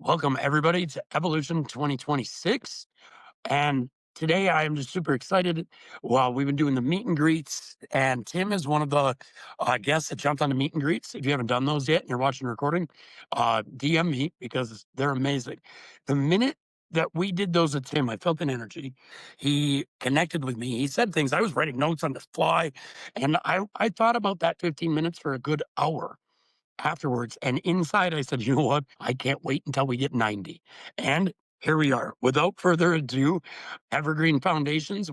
Welcome, everybody, to Evolution 2026. And today I am just super excited. Well, we've been doing the meet and greets, and Tim is one of the guests that jumped on the meet and greets. If you haven't done those yet and you're watching the recording, DM me because they're amazing. The minute that we did those with Tim, I felt an energy. He connected with me. He said things. I was writing notes on the fly, and I thought about that 15 minutes for a good hour afterwards. And inside, I said, you know what? I can't wait until we get 90. And here we are. Without further ado, Evergreen Foundations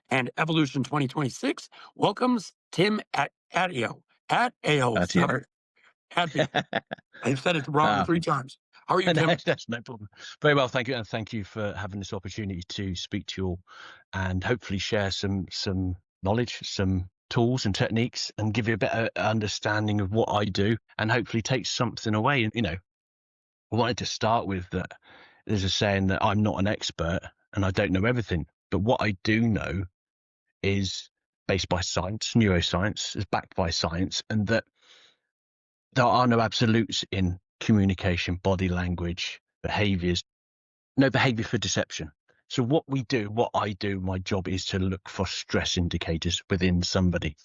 and Evolution 2026 welcomes Tim at Atyeo. At AO, Atyeo. sorry. Atyeo. I said it wrong 3 times. How are you, Tim? That's no problem. Very well, thank you, and thank you for having this opportunity to speak to you all, and hopefully share some knowledge, some tools and techniques, and give you a better understanding of what I do, and hopefully take something away. And I wanted to start with that. There's a saying that I'm not an expert and I don't know everything, but what I do know is based by science, neuroscience, is backed by science, and that there are no absolutes in communication, body language, behaviors, no behavior for deception. So what I do, my job is to look for stress indicators within somebody.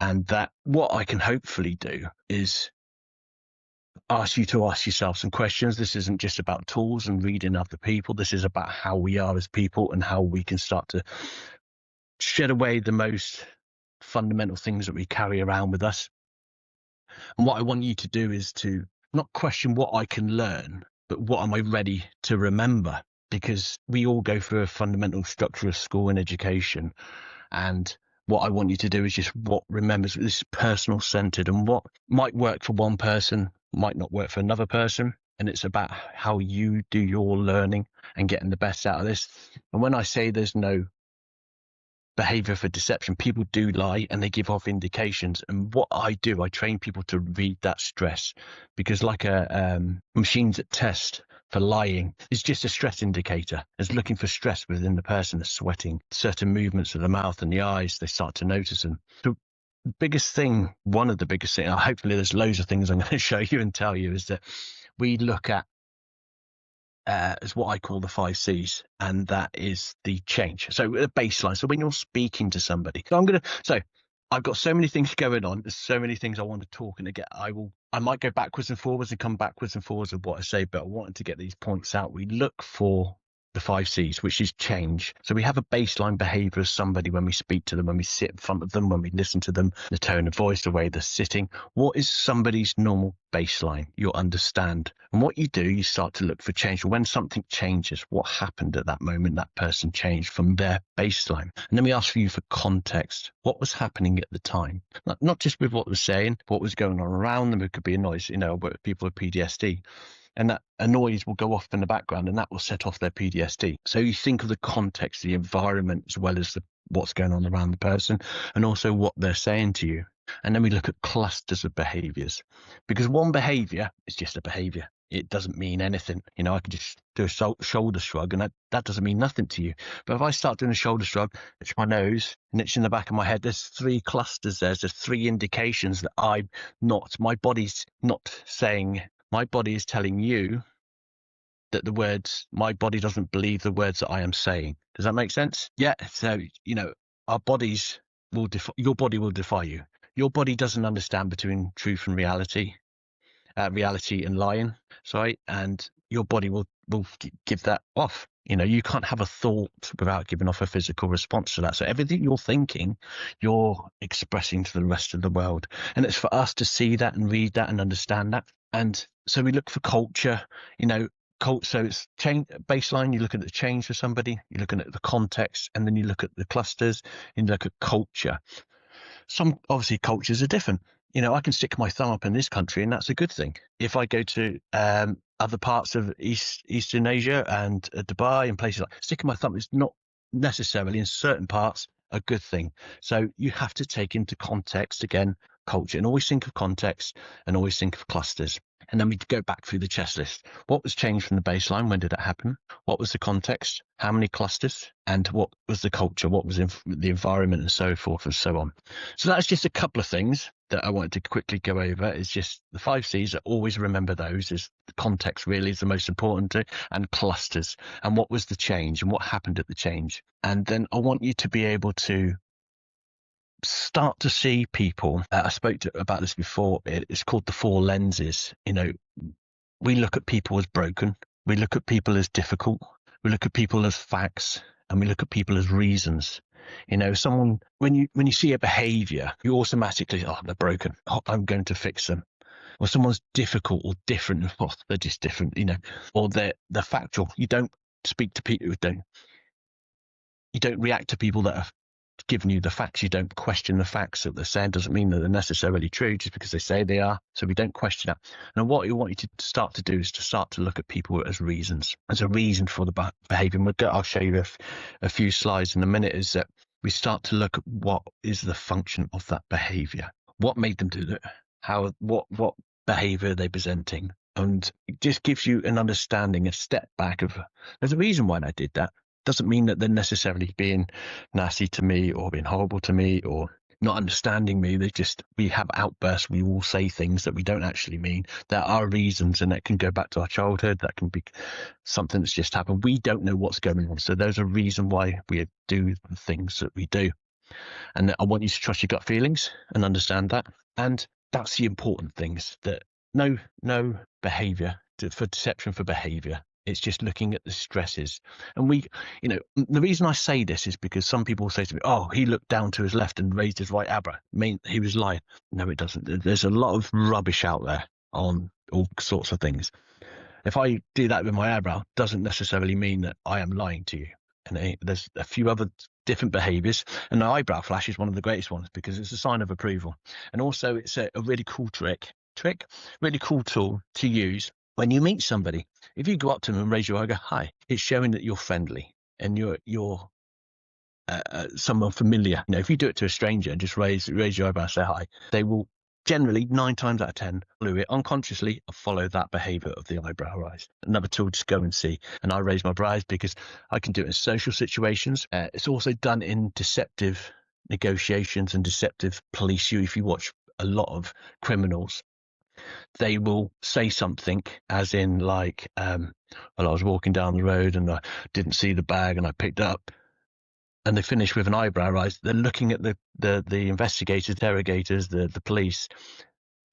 And that what I can hopefully do is ask you to ask yourself some questions. This isn't just about tools and reading other people. This is about how we are as people and how we can start to shed away the most fundamental things that we carry around with us. And what I want you to do is to not question what I can learn, but what am I ready to remember? Because we all go through a fundamental structure of school and education. And what I want you to do is just what remembers this personal centered, and what might work for one person might not work for another person. And it's about how you do your learning and getting the best out of this. And when I say there's no behavior for deception, people do lie and they give off indications. And what I do, I train people to read that stress, because like machines that test for lying is just a stress indicator. It's looking for stress within the person. That's sweating, certain movements of the mouth and the eyes, they start to notice them. The biggest thing, one of the biggest things, hopefully there's loads of things I'm going to show you and tell you, is that we look at is what I call the 5 C's, and that is the change. So a baseline. So when you're speaking to somebody, so I've got so many things going on. There's so many things I want to talk and get. I might go backwards and forwards and come backwards and forwards of what I say, but I wanted to get these points out. We look for the 5 C's, which is change. So we have a baseline behavior of somebody when we speak to them, when we sit in front of them, when we listen to them, the tone of voice, the way they're sitting. What is somebody's normal baseline? You'll understand. And what you do, you start to look for change. When something changes, what happened at that moment? That person changed from their baseline. And then we ask for you for context. What was happening at the time? Not just with what was saying, what was going on around them. It could be a noise, people with PTSD. And that a noise will go off in the background, and that will set off their PTSD. So you think of the context, the environment, as well as what's going on around the person, and also what they're saying to you. And then we look at clusters of behaviors, because one behavior is just a behavior. It doesn't mean anything. I can just do a shoulder shrug, and that doesn't mean nothing to you. But if I start doing a shoulder shrug, it's my nose and it's in the back of my head. There's 3 clusters there. There's 3 indications that my body's not saying. My body is telling you that my body doesn't believe the words that I am saying. Does that make sense? Yeah. So, our bodies your body will defy you. Your body doesn't understand between truth and reality and lying. Sorry. And your body will give that off. You can't have a thought without giving off a physical response to that. So everything you're thinking, you're expressing to the rest of the world. And it's for us to see that and read that and understand that. And so we look for culture, so it's change baseline. You look at the change for somebody, you're looking at the context, and then you look at the clusters and you look at culture. Some obviously cultures are different. I can stick my thumb up in this country and that's a good thing. If I go to other parts of Eastern Asia and Dubai and places sticking my thumb is not necessarily in certain parts a good thing. So you have to take into context, again, culture, and always think of context and always think of clusters. And then we go back through the chess list. What was changed from the baseline? When did it happen? What was the context? How many clusters? And what was the culture? What was the environment, and so forth and so on. So that's just a couple of things. that I wanted to quickly go over is just the 5 C's. Always remember those. Is the context really is the most important, and clusters, and what was the change and what happened at the change. And then I want you to be able to start to see people. I spoke about this before. It's called the 4 lenses. We look at people as broken. We look at people as difficult. We look at people as facts, and we look at people as reasons. Someone, when you see a behavior, you automatically, they're broken. I'm going to fix them. Or someone's difficult or different. Well, they're just different, or they're factual. You don't speak to people you don't react to people that have given you the facts. You don't question the facts that they're saying. Doesn't mean that they're necessarily true just because they say they are. So we don't question that. And what we want you to start to do is to start to look at people as reasons, as a reason for the behavior. And I'll show you a few slides in a minute. Is that we start to look at what is the function of that behavior. What made them do that? What behavior are they presenting? And it just gives you an understanding, a step back of there's a reason why they did that. Doesn't mean that they're necessarily being nasty to me or being horrible to me or not understanding me. We have outbursts. We all say things that we don't actually mean. There are reasons, and that can go back to our childhood. That can be something that's just happened. We don't know what's going on. So there's a reason why we do the things that we do. And I want you to trust your gut feelings and understand that. And that's the important things, that no behavior for deception for behavior. It's just looking at the stresses. And the reason I say this is because some people say to me, oh, he looked down to his left and raised his right eyebrow. He was lying. No, it doesn't. There's a lot of rubbish out there on all sorts of things. If I do that with my eyebrow, doesn't necessarily mean that I am lying to you. And there's a few other different behaviors. And the eyebrow flash is one of the greatest ones because it's a sign of approval. And also it's a really cool really cool tool to use when you meet somebody. If you go up to them and raise your eye and go, hi, it's showing that you're friendly and you're someone familiar. If you do it to a stranger and just raise your eyebrow and say hi, they will generally 9 times out of 10 do it unconsciously and follow that behavior of the eyebrow rise. Another tool, just go and see. And I raise my brows because I can do it in social situations. It's also done in deceptive negotiations and deceptive police. If you watch a lot of criminals, they will say something as in like, I was walking down the road and I didn't see the bag and I picked it up, and they finish with an eyebrow rise. They're looking at the investigators, interrogators, the police,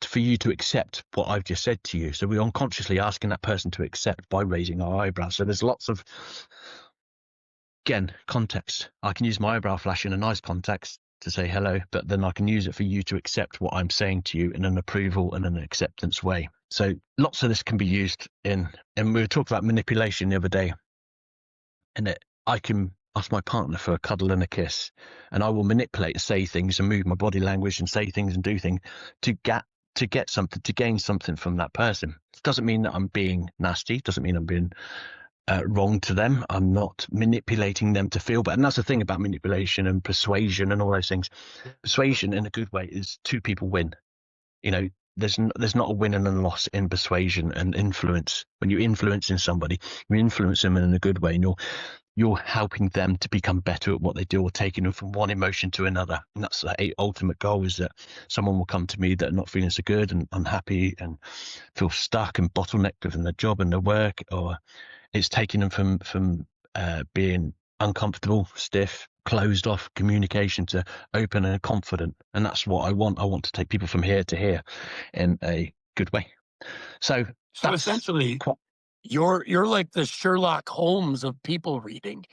for you to accept what I've just said to you. So we're unconsciously asking that person to accept by raising our eyebrows. So there's lots of, again, context. I can use my eyebrow flash in a nice context to say hello, but then I can use it for you to accept what I'm saying to you in an approval and an acceptance way. So lots of this can be used and we were talking about manipulation the other day, and I can ask my partner for a cuddle and a kiss, and I will manipulate and say things and move my body language and say things and do things to get something, to gain something from that person. It doesn't mean that I'm being nasty. It doesn't mean I'm being wrong to them. I'm not manipulating them to feel better. And that's the thing about manipulation and persuasion and all those things. Persuasion in a good way is 2 people win. There's not a win and a loss in persuasion and influence. When you're influencing somebody, you influence them in a good way, and you're helping them to become better at what they do, or taking them from one emotion to another. And that's the ultimate goal, is that someone will come to me that are not feeling so good and unhappy and feel stuck and bottlenecked within their job and their work, or it's taking them from being uncomfortable, stiff, closed off communication to open and confident. And that's what I want. I want to take people from here to here in a good way. So essentially, you're like the Sherlock Holmes of people reading,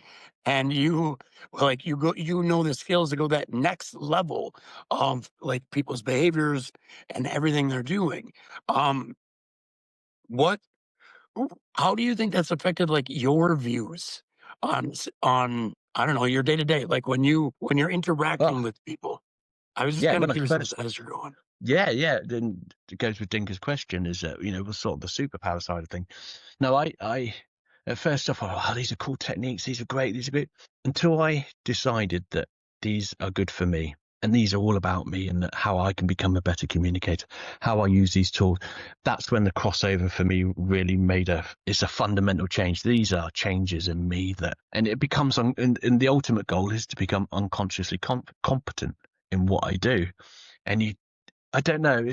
and you know the skills to go that next level of like people's behaviors and everything they're doing. What How do you think that's affected like your views on I don't know, your day to day, like when you're interacting with people? I was just kind of curious as you're going. Yeah. Then it goes with Dinka's question, is that was sort of the superpower side of thing. No, I at first I thought, oh, these are cool techniques, these are great, until I decided that these are good for me. And these are all about me and how I can become a better communicator, how I use these tools. That's when the crossover for me really it's a fundamental change. These are changes in me and it becomes, and the ultimate goal is to become unconsciously competent in what I do. And I don't know.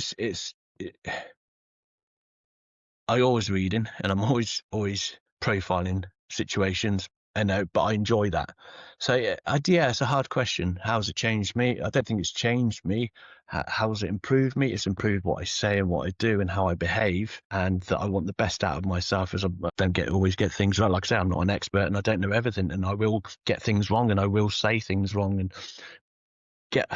I always reading, and I'm always profiling situations. I know, but I enjoy that. So yeah, it's a hard question. How's it changed me? I don't think it's changed me. How's it improved me? It's improved what I say and what I do and how I behave, and that I want the best out of myself. As I don't always get things right. Like I say, I'm not an expert and I don't know everything, and I will get things wrong and I will say things wrong and get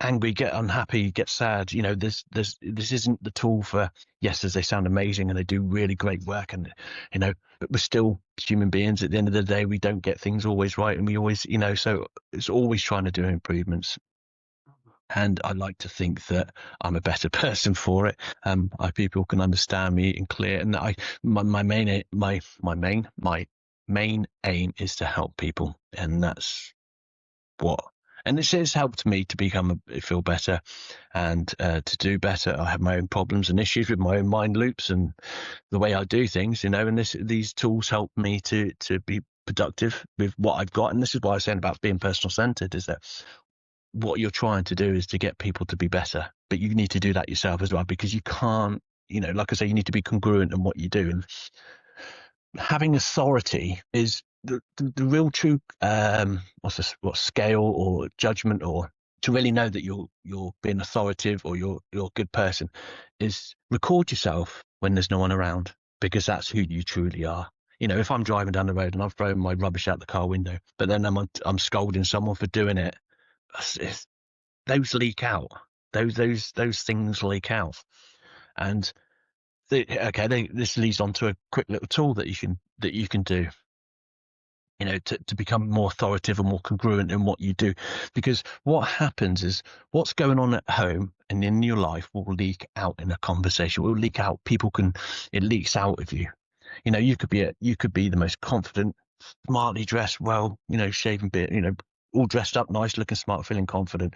angry, get unhappy, get sad. You know, this isn't the tool for, yes, as they sound amazing and they do really great work, and you know, but we're still human beings. At the end of the day, we don't get things always right, and we always, you know, so it's always trying to do improvements. And I like to think that I'm a better person for it. People can understand me and clear. And my main aim is to help people, and that's what. And it has helped me to feel better and to do better. I have my own problems and issues with my own mind loops and the way I do things, you know, and these tools help me to be productive with what I've got. And this is why I was saying about being personal centered, is that what you're trying to do is to get people to be better, but you need to do that yourself as well, because you can't, you know, like I say, you need to be congruent in what you do. And having authority is the real true what scale or judgment, or to really know that you're being authoritative or you're a good person, is record yourself when there's no one around, because that's who you truly are. You know, if I'm driving down the road and I've thrown my rubbish out the car window, but then I'm scolding someone for doing it, those leak out. Those things leak out. And this leads on to a quick little tool that you can do, you know, to become more authoritative and more congruent in what you do. Because what happens is what's going on at home and in your life will leak out in a conversation, will leak out. It leaks out of you. You know, you could be the most confident, smartly dressed, well, you know, shaven beard, you know, all dressed up, nice looking, smart, feeling confident.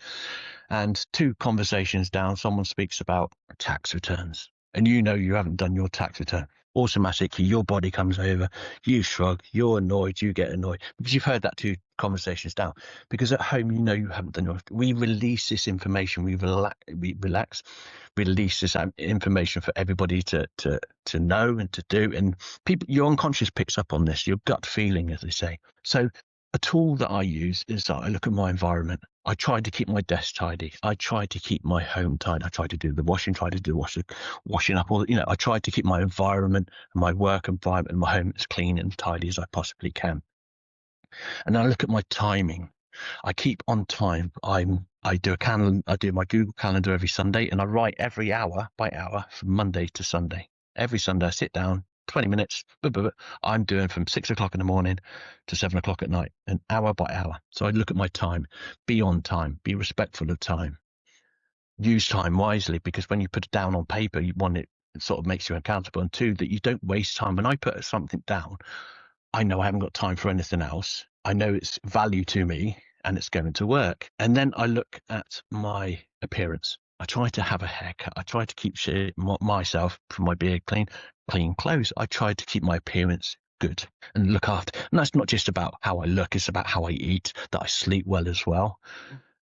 And 2 conversations down, someone speaks about tax returns, and you know you haven't done your tax return. Automatically, your body comes over, you shrug, you're annoyed, you get annoyed because you've heard that 2 conversations down. Because at home, you know you haven't done yours. We release this information, we relax, release this information for everybody to know and to do. And people, your unconscious picks up on this, your gut feeling, as they say. So a tool that I use is that I look at my environment. I try to keep my desk tidy. I try to keep my home tidy. I try to do the washing, washing up all, you know, I try to keep my environment and my work environment and my home as clean and tidy as I possibly can. And then I look at my timing. I keep on time. I do my Google Calendar every Sunday, and I write every hour by hour from Monday to Sunday. Every Sunday I sit down, 20 minutes, I'm doing from 6 o'clock in the morning to 7 o'clock at night, an hour by hour. So I look at my time, be on time, be respectful of time, use time wisely, because when you put it down on paper, it sort of makes you accountable. And 2, that you don't waste time. When I put something down, I know I haven't got time for anything else. I know it's value to me and it's going to work. And then I look at my appearance. I try to have a haircut. I try to keep myself, from my beard, clean clothes. I try to keep my appearance good and look after. And that's not just about how I look, it's about how I eat, that I sleep well as well.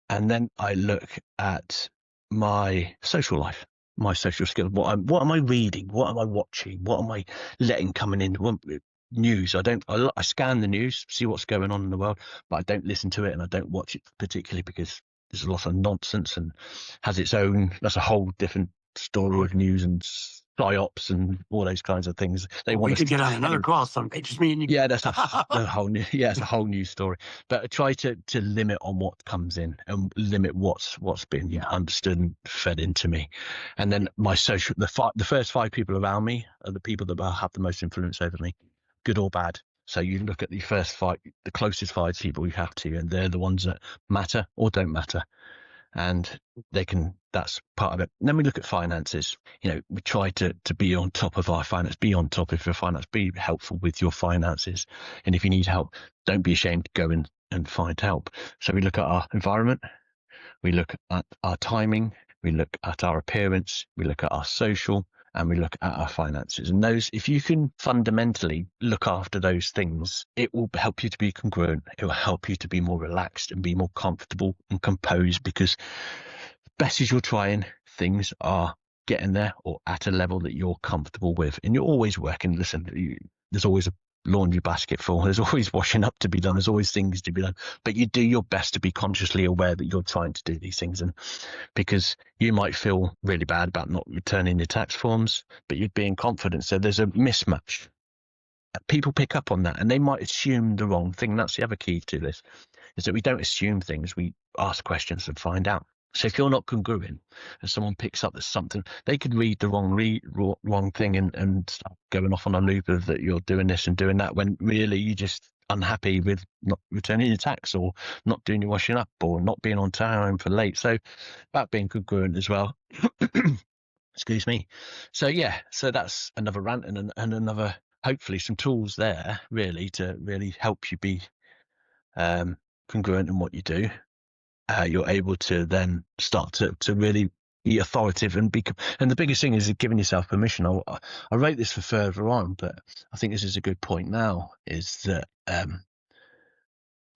And then I look at my social life, my social skills. What am I reading? What am I watching? What am I letting coming in? News. I scan the news, see what's going on in the world, but I don't listen to it and I don't watch it particularly, because there's a lot of nonsense and has its own, that's a whole different story of news and psyops and all those kinds of things. We could get on another call someday, just me and you. Yeah, that's a whole new, it's a whole new story. But I try to limit on what comes in and limit what's been understood and fed into me. And then my social, the first 5 people around me are the people that have the most influence over me, good or bad. So you look at the first 5, the closest 5 people you have to, and they're the ones that matter or don't matter. And that's part of it. And then we look at finances. You know, we try to be on top of our finance, be on top of your finance, be helpful with your finances. And if you need help, don't be ashamed to go and find help. So we look at our environment, we look at our timing, we look at our appearance, we look at our social, and we look at our finances. And those, if you can fundamentally look after those things, it will help you to be congruent. It will help you to be more relaxed and be more comfortable and composed, because best as you're trying, things are getting there or at a level that you're comfortable with. And you're always working. Listen, there's always a laundry basket full. There's always washing up to be done. There's always things to be done. But you do your best to be consciously aware that you're trying to do these things. And because you might feel really bad about not returning your tax forms, but you're being confident. So there's a mismatch. People pick up on that and they might assume the wrong thing. That's the other key to this, is that we don't assume things. We ask questions and find out. So if you're not congruent and someone picks up that something, they could read the wrong thing and start going off on a loop of that you're doing this and doing that, when really you're just unhappy with not returning your tax or not doing your washing up or not being on time for late. So about being congruent as well. Excuse me. So yeah, so that's another rant and another, hopefully some tools there really to really help you be congruent in what you do. You're able to then start to really be authoritative and and the biggest thing is giving yourself permission. I wrote this for further on, but I think this is a good point now, is that a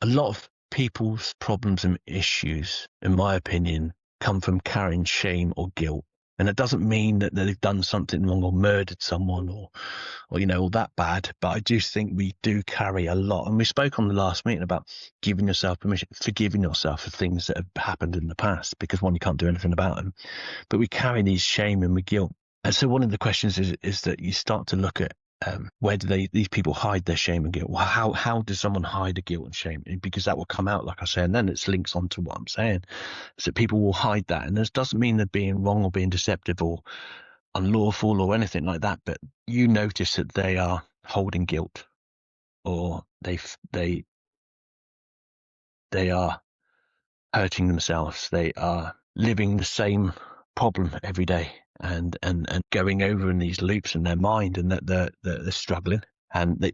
lot of people's problems and issues, in my opinion, come from carrying shame or guilt. And it doesn't mean that they've done something wrong or murdered someone or all that bad. But I do think we do carry a lot. And we spoke on the last meeting about giving yourself permission, forgiving yourself for things that have happened in the past, because one, you can't do anything about them. But we carry these shame and guilt. And so one of the questions is that you start to look at where do these people hide their shame and guilt? Well, how does someone hide the guilt and shame? Because that will come out, like I say, and then it links on to what I'm saying. So people will hide that, and this doesn't mean they're being wrong or being deceptive or unlawful or anything like that. But you notice that they are holding guilt, or they are hurting themselves. They are living the same problem every day and going over in these loops in their mind, and that they're struggling, and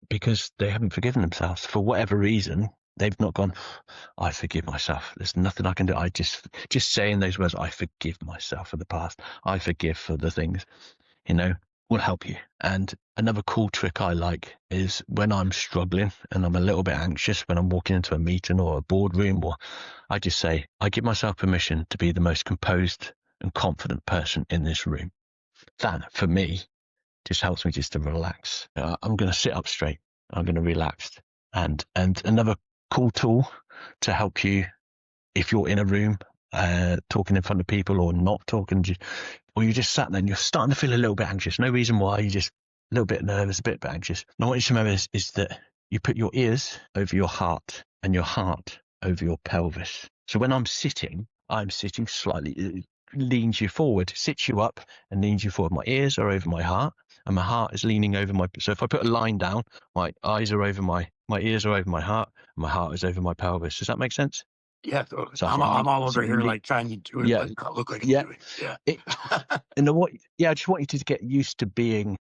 because they haven't forgiven themselves for whatever reason. They've not gone, I forgive myself. There's nothing I can do. I just saying those words, I forgive myself for the past. I forgive for the things, will help you. And another cool trick I like is when I'm struggling and I'm a little bit anxious when I'm walking into a meeting or a boardroom, or I just say, I give myself permission to be the most composed and confident person in this room. That, for me, just helps me just to relax. I'm going to sit up straight. I'm going to relax. And another cool tool to help you if you're in a room talking in front of people or not talking, or you just sat there and you're starting to feel a little bit anxious. No reason why, you're just a little bit nervous, a bit anxious. And I want you to remember is that you put your ears over your heart and your heart over your pelvis. So when I'm sitting slightly, leans you forward, sits you up and leans you forward. My ears are over my heart and my heart is leaning over so if I put a line down, my eyes are over my ears are over my heart and my heart is over my pelvis. Does that make sense? Yeah, So I'm all over here, you like trying to do it, yeah, but not look like I'm yeah. doing it. Yeah. I just want you to get used to being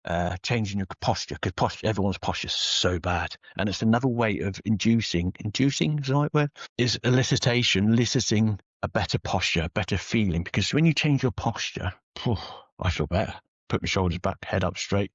changing your posture, because everyone's posture is so bad, and it's another way of inducing is the right word, is eliciting a better posture, a better feeling. Because when you change your posture, I feel better. Put my shoulders back, head up straight.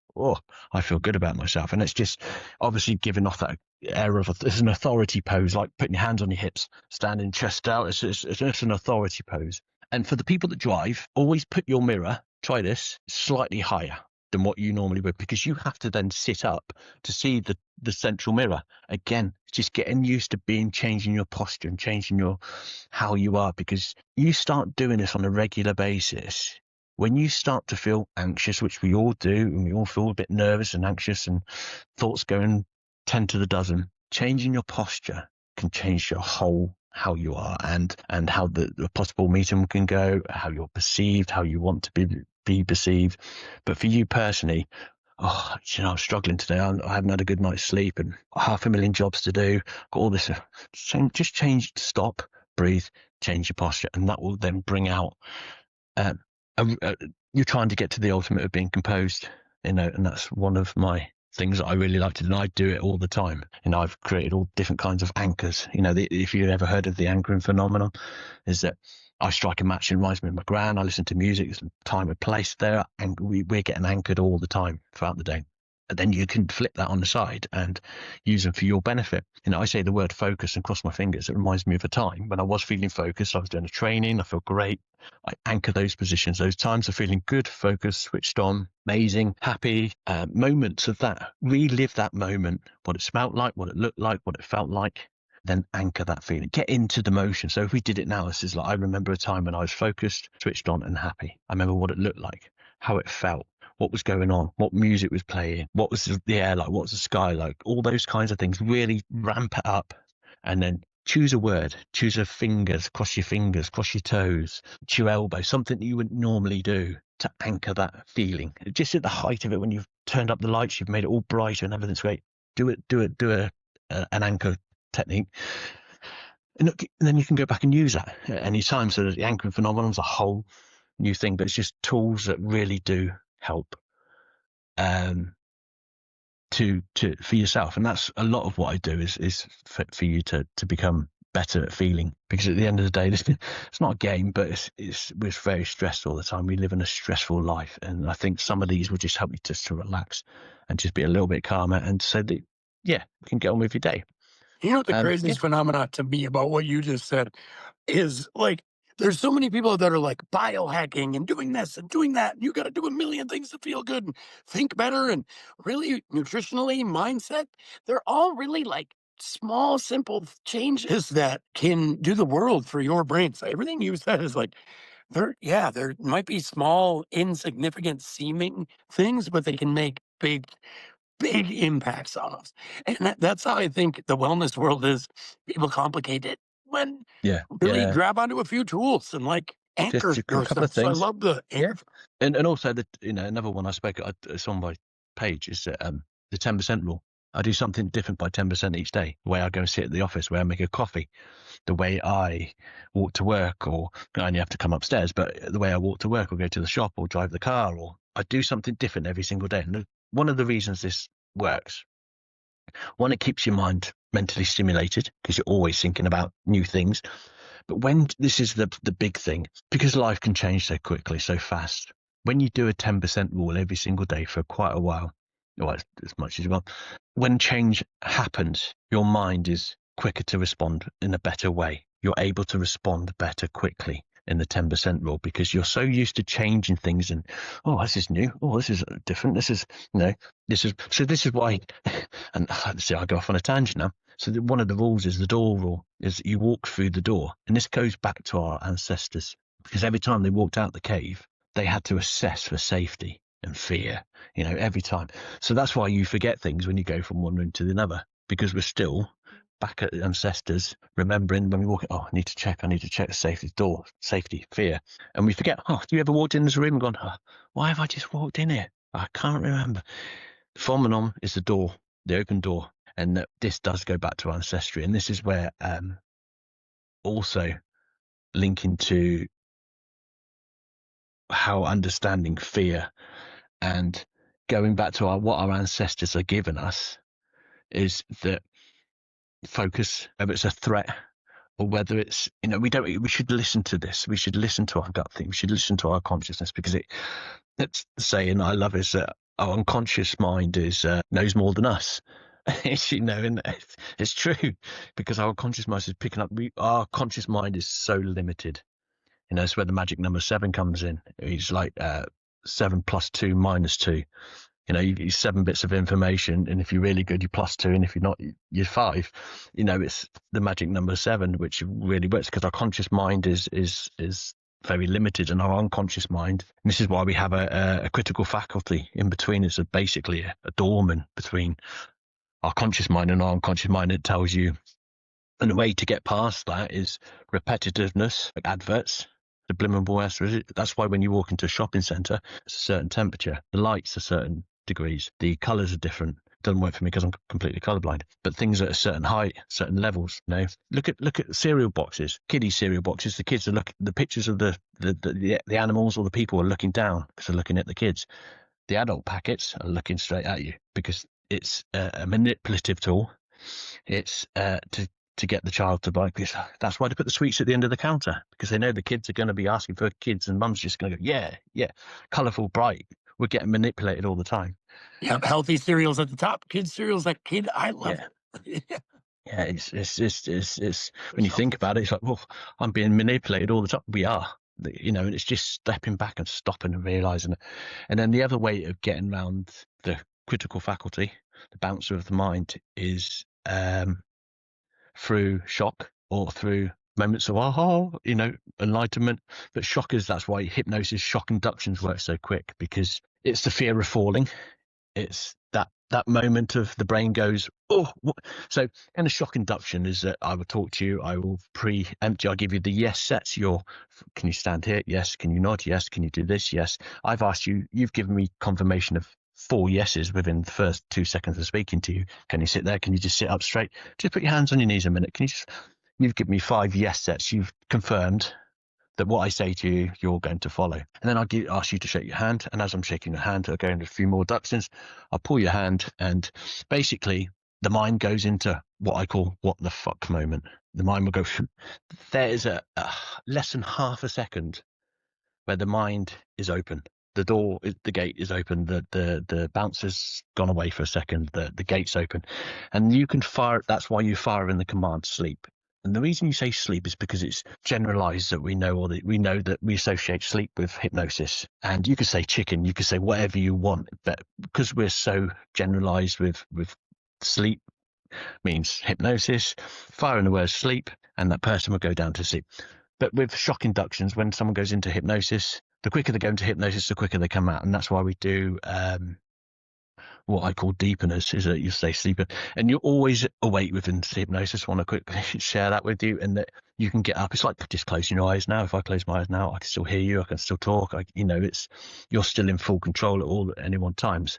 I feel good about myself. And it's just obviously giving off that air of it's an authority pose, like putting your hands on your hips, standing chest out. It's an authority pose. And for the people that drive, always put your mirror, try this, slightly higher than what you normally would, because you have to then sit up to see the central mirror. Again, just getting used to changing your posture and changing how you are, because you start doing this on a regular basis. When you start to feel anxious, which we all do, and we all feel a bit nervous and anxious and thoughts going 10 to the dozen, changing your posture can change your whole how you are and how the possible meeting can go, how you're perceived, how you want to be perceived. But for you personally, I'm struggling today. I haven't had a good night's sleep and 500,000 jobs to do. Got all this. Just stop, breathe, change your posture, and that will then bring out. You're trying to get to the ultimate of being composed, and that's one of my things that I really like to do. And I do it all the time. I've created all different kinds of anchors. If you've ever heard of the anchoring phenomenon, is that I strike a match and reminds me of my gran. I listen to music, there's time and place there, and we're getting anchored all the time throughout the day. And then you can flip that on the side and use them for your benefit. I say the word focus and cross my fingers. It reminds me of a time when I was feeling focused. I was doing a training. I felt great. I anchor those positions, those times of feeling good, focused, switched on, amazing, happy, moments of that. Relive that moment, what it smelt like, what it looked like, what it felt like. Then anchor that feeling, get into the motion. So if we did it now, this is like, I remember a time when I was focused, switched on and happy. I remember what it looked like, how it felt, what was going on, what music was playing, what was the air like, what was the sky like, all those kinds of things. Really ramp it up, and then choose a word, choose your fingers, cross your toes, your elbow, something that you wouldn't normally do to anchor that feeling. Just at the height of it, when you've turned up the lights, you've made it all brighter and everything's great. Do an anchor technique. And then you can go back and use that at any time. So the anchoring phenomenon is a whole new thing, but it's just tools that really do help for yourself. And that's a lot of what I do is for you to become better at feeling, because at the end of the day, it's not a game, but we're very stressed all the time. We live in a stressful life, and I think some of these will just help you just to relax and just be a little bit calmer, and so that we can get on with your day. You know, the craziest phenomenon to me about what you just said is like, there's so many people that are like biohacking and doing this and doing that. And you got to do a million things to feel good and think better and really nutritionally, mindset. They're all really like small, simple changes that can do the world for your brain. So everything you said is like, there might be small, insignificant seeming things, but they can make big impacts on us. And that's how I think the wellness world is. People complicate it when really grab onto a few tools and like anchor Just a couple yourself. of things. So I love the anchor. And also another one I spoke it's on my page is the 10% rule. I do something different by 10% each day. The way I go and sit at the office, the way I make a coffee, the way I walk to work, or I only have to come upstairs, but the way I walk to work or go to the shop or drive the car, or I do something different every single day. And one of the reasons this works, one, it keeps your mind mentally stimulated because you're always thinking about new things. But when this is the big thing, because life can change so quickly, so fast, when you do a 10% rule every single day for quite a while, or as much as you want, when change happens, your mind is quicker to respond in a better way. You're able to respond better quickly in the 10% rule because you're so used to changing things and, this is new. Oh, this is different. This is why, and see, I go off on a tangent now. So one of the rules is the door rule, is you walk through the door. And this goes back to our ancestors, because every time they walked out the cave, they had to assess for safety and fear, every time. So that's why you forget things when you go from one room to another, because we're still back at the ancestors, remembering when we walk, I need to check the safety door, safety, fear. And we forget, have you ever walked in this room and gone, why have I just walked in here? I can't remember. The phenomenon is the door, the open door. And this does go back to ancestry. And this is where also linking to how understanding fear and going back to what our ancestors are giving us is that focus, whether it's a threat or whether it's, we should listen to this. We should listen to our gut thing. We should listen to our consciousness, because that's the saying I love is that our unconscious mind knows more than us. And it's true, because our conscious mind is picking up. Our conscious mind is so limited. It's where the magic number 7 comes in. It's like 7 plus 2 minus 2. You get 7 bits of information, and if you're really good, you're plus 2, and if you're not, you're 5. It's the magic number 7, which really works because our conscious mind is very limited, and our unconscious mind. And this is why we have a critical faculty in between. It's basically a doorman between our conscious mind and our unconscious mind. It tells you, and the way to get past that is repetitiveness, like adverts, subliminal messages. That's why when you walk into a shopping centre, it's a certain temperature, the lights are certain degrees, the colours are different. It doesn't work for me because I'm completely colourblind. But things at a certain height, certain levels. Look at cereal boxes, kiddie cereal boxes. The kids are the pictures of the animals or the people are looking down because they're looking at the kids. The adult packets are looking straight at you because it's a manipulative tool. It's to get the child to buy this. That's why they put the sweets at the end of the counter, because they know the kids are going to be asking for kids, and mum's just going to go, yeah, colourful, bright, we're getting manipulated all the time. Yeah, healthy cereals at the top, kids cereals like kid. I love Yeah. it. Yeah, Yeah, it's when you so think about it, it's like, well, I'm being manipulated all the time. We are, and it's just stepping back and stopping and realizing it. And then the other way of getting around the critical faculty, the bouncer of the mind, is through shock or through moments of enlightenment. But shock is, that's why hypnosis, shock inductions work so quick, because it's the fear of falling. It's that moment of the brain goes, oh, what? So, and a shock induction is that I will talk to you, I will preempt you, I'll give you the yes sets. Can you stand here? Yes. Can you nod? Yes. Can you do this? Yes. I've asked you, you've given me confirmation of 4 yeses within the first 2 seconds of speaking to you. Can you sit there? Can you just sit up straight? Just put your hands on your knees a minute. You've given me 5 yes sets. You've confirmed that what I say to you, you're going to follow. And then ask you to shake your hand. And as I'm shaking your hand, I'll go into a few more inductions. I'll pull your hand, and basically the mind goes into what I call what the fuck moment. The mind will go, there is a less than half a second where the mind is open. The gate is open. The bouncer's gone away for a second. The gate's open, and you can fire. That's why you fire in the command sleep. And the reason you say sleep is because it's generalized that we know that we associate sleep with hypnosis. And you could say chicken, you could say whatever you want, but because we're so generalized with sleep means hypnosis, fire in the word sleep, and that person will go down to sleep. But with shock inductions, when someone goes into hypnosis, the quicker they go into hypnosis, the quicker they come out. And that's why we do what I call deepeners, is that you stay sleeping and you're always awake within hypnosis. I want to quickly share that with you, and that you can get up. It's like just closing your eyes now. If I close my eyes now, I can still hear you. I can still talk. You're still in full control at any one times.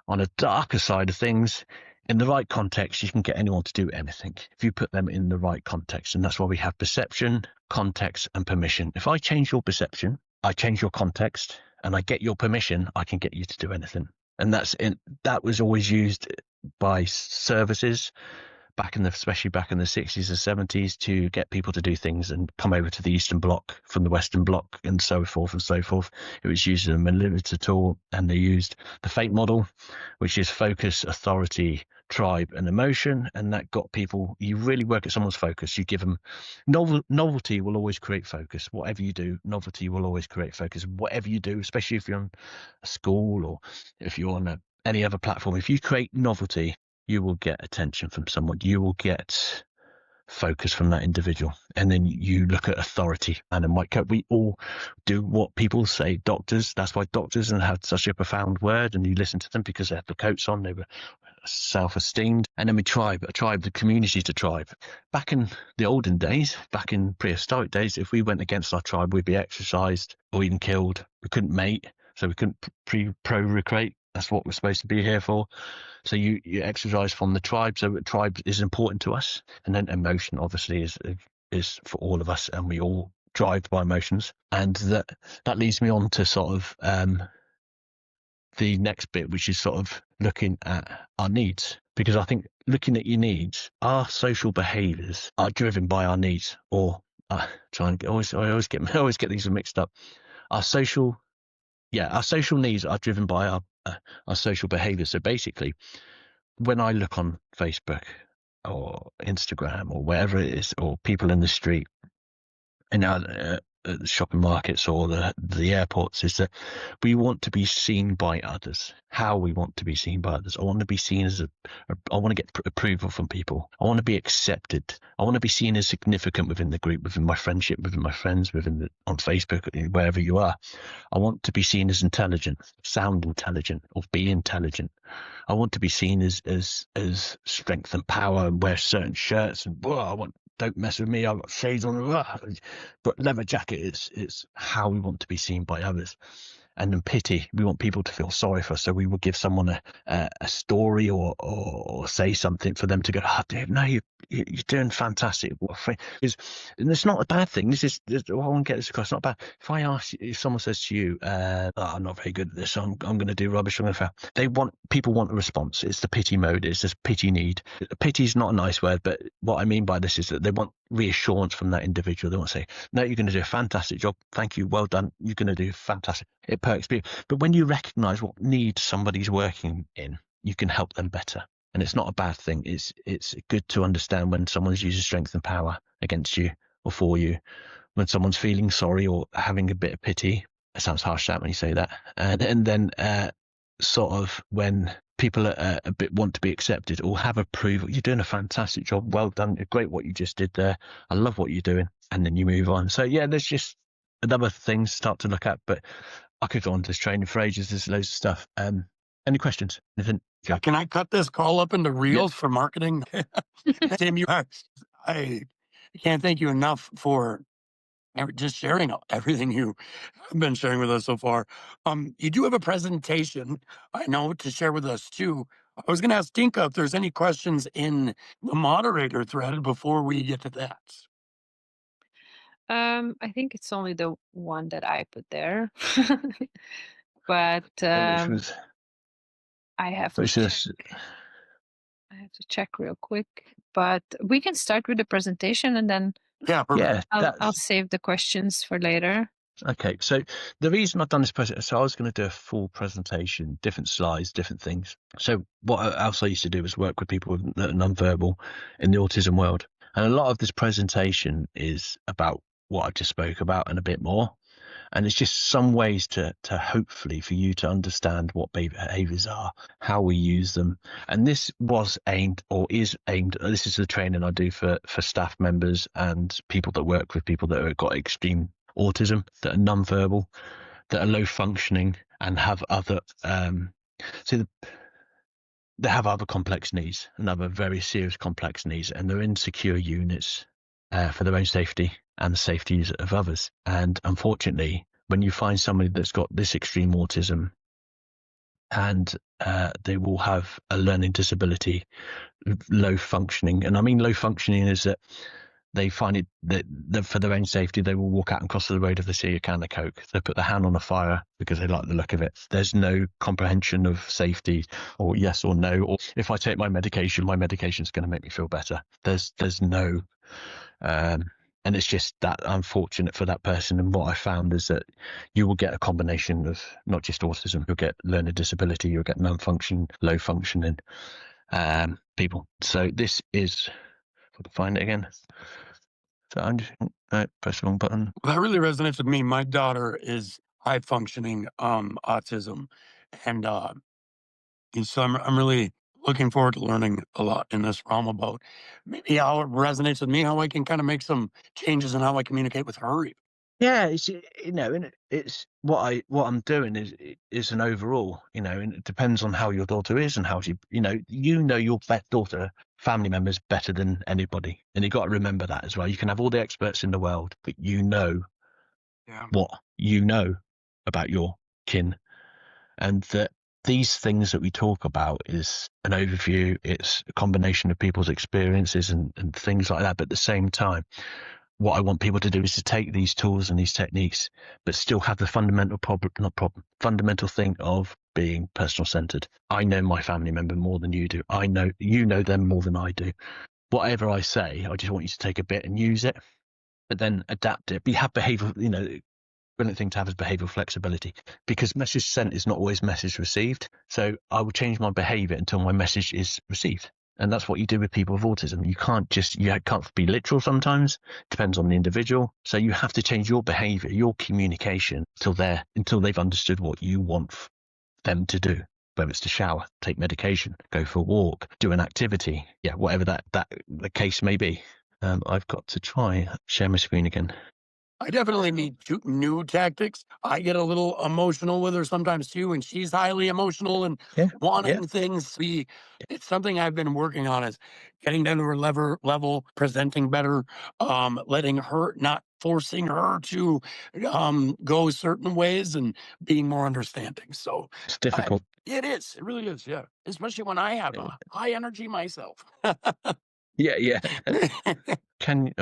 On a darker side of things, in the right context, you can get anyone to do anything if you put them in the right context. And that's why we have perception, context, and permission. If I change your perception, I change your context, and I get your permission, I can get you to do anything. And that was always used by services especially back in the 60s and 70s, to get people to do things and come over to the Eastern Bloc from the Western Bloc, and so forth and so forth. It was used as a manipulative tool, and they used the fate model, which is focus, authority, tribe, and emotion. And that got people, you really work at someone's focus. You give them novelty will always create focus. Whatever you do, novelty will always create focus. Whatever you do, especially if you're on a Skool or if you're on any other platform, if you create novelty, you will get attention from someone. You will get focus from that individual. And then you look at authority. And in my code, we all do what people say. Doctors, that's why doctors have such a profound word, and you listen to them because they have the coats on, they were self-esteemed. And then the community's a tribe. Back in the olden days, back in prehistoric days, if we went against our tribe, we'd be exercised or even killed. We couldn't mate, so we couldn't procreate. That's what we're supposed to be here for. So you exercise from the tribe. So the tribe is important to us. And then emotion obviously is for all of us, and we all drive by emotions. And that leads me on to sort of the next bit, which is sort of looking at our needs. Because I think looking at your needs, our social behaviors are driven by our needs, or I always get these mixed up. Our social needs are driven by our social behavior. So basically, when I look on Facebook or Instagram or wherever it is, or people in the street, in our shopping markets or the airports, is that we want to be seen by others. How we want to be seen by others. I want to be seen as I want to get approval from people. I want to be accepted. I want to be seen as significant within the group, within my friendship, within my friends, on Facebook, wherever you are. I want to be seen as intelligent, sound intelligent, or be intelligent. I want to be seen as strength and power, and wear certain shirts, and don't mess with me, I've got shades on, but leather jacket is how we want to be seen by others. And then pity, we want people to feel sorry for us, so we will give someone a story or say something for them to go, dude, no, you're doing fantastic. And it's not a bad thing. I want to get this across. It's not bad. If someone says to you, I'm not very good at this, I'm going to do rubbish, I'm going to fail. People want a response. It's the pity mode. It's this pity need. Pity is not a nice word, but what I mean by this is that they want reassurance from that individual. They want to say, no, you're going to do a fantastic job. Thank you. Well done. You're going to do fantastic. It perks people. But when you recognize what need somebody's working in, you can help them better. And it's not a bad thing. It's good to understand when someone's using strength and power against you or for you, when someone's feeling sorry or having a bit of pity. It sounds harsh that when you say that. And then sort of when people are a bit want to be accepted or have approval. You're doing a fantastic job. Well done. Great what you just did there. I love what you're doing. And then you move on. So yeah, there's just another things to start to look at. But I could go on to this training for ages. There's loads of stuff. Any questions? Anything? Yeah, can I cut this call up into reels Yep. for marketing? Tim, I can't thank you enough for just sharing everything you have been sharing with us so far. You do have a presentation, I know, to share with us too. I was going to ask Dinka if there's any questions in the moderator thread before we get to that. I think it's only the one that I put there. But Which was I have to check real quick. But we can start with the presentation and then Yeah, perfect. I'll save the questions for later. Okay, so the reason I've done this presentation, so I was going to do a full presentation, different slides, different things. So what else I used to do was work with people that are nonverbal in the autism world. And a lot of this presentation is about what I just spoke about and a bit more. And it's just some ways to hopefully for you to understand what behaviors are, how we use them. And this was aimed or is aimed, this is the training I do for staff members and people that work with people that have got extreme autism, that are nonverbal, that are low functioning and have other, they have other complex needs and other very serious complex needs, and they're in secure units for their own safety and the safeties of others. And unfortunately, when you find somebody that's got this extreme autism and they will have a learning disability, low functioning, and I mean low functioning is that they find it that for their own safety, they will walk out and cross the road if they see a can of Coke. They put their hand on a fire because they like the look of it. There's no comprehension of safety or yes or no. Or if I take my medication is going to make me feel better. There's no, and it's just that unfortunate for that person. And what I found is that you will get a combination of not just autism, you'll get learning disability, you'll get non-function, low functioning people. So this is, if I can find it again. So I'm just press the wrong button. That really resonates with me. My daughter is high functioning autism, and so I'm really looking forward to learning a lot in this realm about maybe how it resonates with me, how I can kind of make some changes in how I communicate with her. Yeah, it's and it's what I'm doing is an overall, and it depends on how your daughter is and how she, your daughter, family members better than anybody, and you got to remember that as well. You can have all the experts in the world, but what you know about your kin, and that these things that we talk about is an overview. It's a combination of people's experiences and things like that. But at the same time, what I want people to do is to take these tools and these techniques, but still have the fundamental thing of being personal centered. I know my family member more than you do. I know you know them more than I do. Whatever I say, I just want you to take a bit and use it, but then adapt it. But you have behavioral, brilliant thing to have is behavioral flexibility, because message sent is not always message received. So I will change my behavior until my message is received. And that's what you do with people with autism. You can't be literal sometimes. Depends on the individual. So you have to change your behavior, your communication until they've understood what you want them to do. Whether it's to shower, take medication, go for a walk, do an activity. Yeah, whatever that the case may be. I've got to try share my screen again. I definitely need new tactics. I get a little emotional with her sometimes too, and she's highly emotional and wanting things. It's something I've been working on, is getting down to her level, presenting better, not forcing her to go certain ways, and being more understanding. So it's difficult. It is. It really is. Yeah, especially when I have high energy myself. Yeah. Can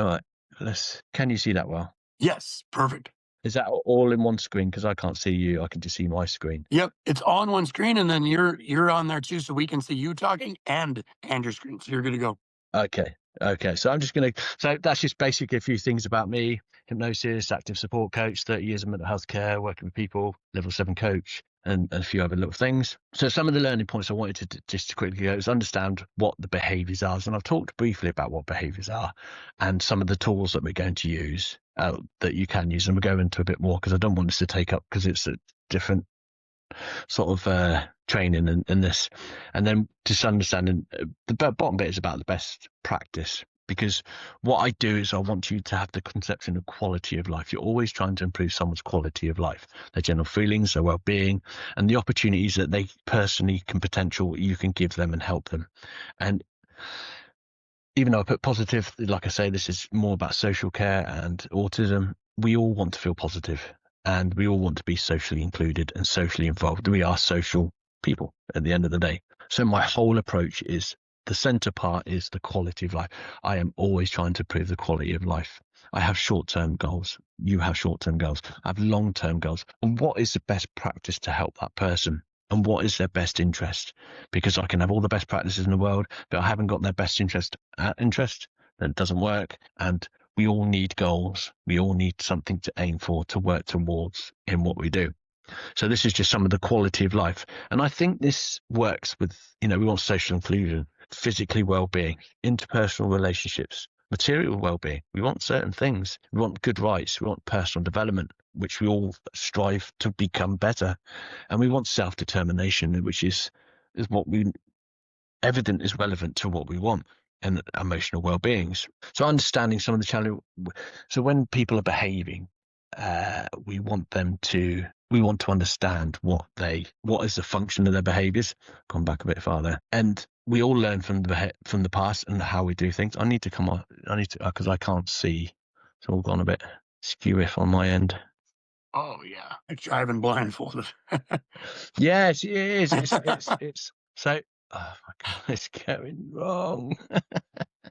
you see that well? Yes, perfect. Is that all in one screen? Because I can't see you. I can just see my screen. Yep, it's all on one screen, and then you're on there too, so we can see you talking and your screen. So you're good to go. Okay, Okay, so so that's just basically a few things about me: hypnosis, active support coach, 30 years of mental health care, working with people, level 7 coach, and a few other little things. So some of the learning points I wanted to just quickly go is understand what the behaviors are. And I've talked briefly about what behaviors are and some of the tools that we're going to use that you can use. And we'll go into a bit more because I don't want this to take up, because it's a different sort of training in this. And then just understanding the bottom bit is about the best practice, because what I do is I want you to have the conception of quality of life. You're always trying to improve someone's quality of life, their general feelings, their well-being, and the opportunities that they personally you can give them and help them. And even though I put positive, like I say, this is more about social care and autism. We all want to feel positive, and we all want to be socially included and socially involved. We are social people at the end of the day. So my whole approach is, the center part is the quality of life. I am always trying to improve the quality of life. I have short-term goals. You have short-term goals. I have long-term goals. And what is the best practice to help that person? And what is their best interest? Because I can have all the best practices in the world, but I haven't got their best interest, then it doesn't work. And we all need goals. We all need something to aim for, to work towards in what we do. So this is just some of the quality of life. And I think this works with, we want social inclusion, physically well-being, interpersonal relationships, material well-being. We want certain things. We want good rights. We want personal development, which we all strive to become better. And we want self-determination, which is what evident is relevant to what we want, and emotional well-beings. So understanding some of the challenge. So when people are behaving, we want to understand what is the function of their behaviors. Gone back a bit farther. And we all learn from the past and how we do things. I need to because I can't see. It's all gone a bit skew-iff on my end. Oh yeah, it's driving blindfolded. Yes, it is. It's so. Oh my God, it's going wrong.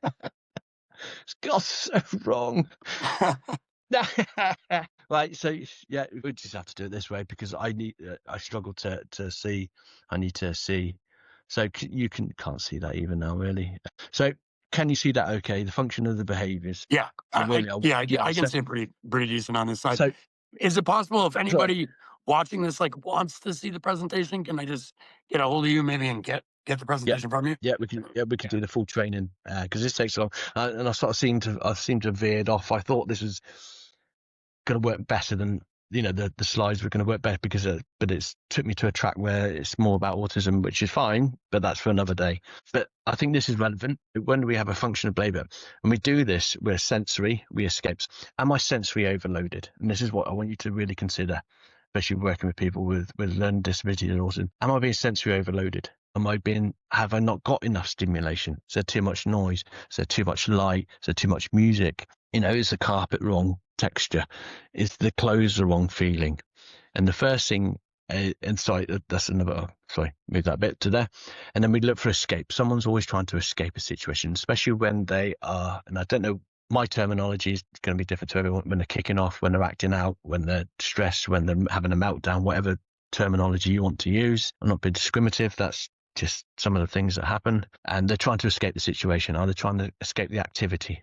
It's got so wrong. Right, so yeah, we just have to do it this way, because I struggle to see. I need to see. So you can't see that even now, really. So can you see that? Okay, the function of the behaviors. Yeah, So I can see it pretty decent on this side. So is it possible, if anybody watching this wants to see the presentation, can I just get a hold of you maybe and get the presentation from you? Yeah, we can do the full training, because this takes long. And I sort of seem to have veered off. I thought this was going to work better than the slides were going to work better, because but it's took me to a track where it's more about autism, which is fine, but that's for another day. But I think this is relevant when we have a function of labor. When we do this, we're sensory, we escapes. Am I sensory overloaded? And this is what I want you to really consider, especially working with people with learning disability and autism. Am I being sensory overloaded? Have I not got enough stimulation? Is there too much noise? Is there too much light? Is there too much music? Is the carpet wrong texture? Is the clothes the wrong feeling? And the first thing, that's another, move that bit to there. And then we look for escape. Someone's always trying to escape a situation, especially when they are, and I don't know, my terminology is going to be different to everyone, when they're kicking off, when they're acting out, when they're stressed, when they're having a meltdown, whatever terminology you want to use. I'm not being discriminative. That's just some of the things that happen. And they're trying to escape the situation. Are they trying to escape the activity?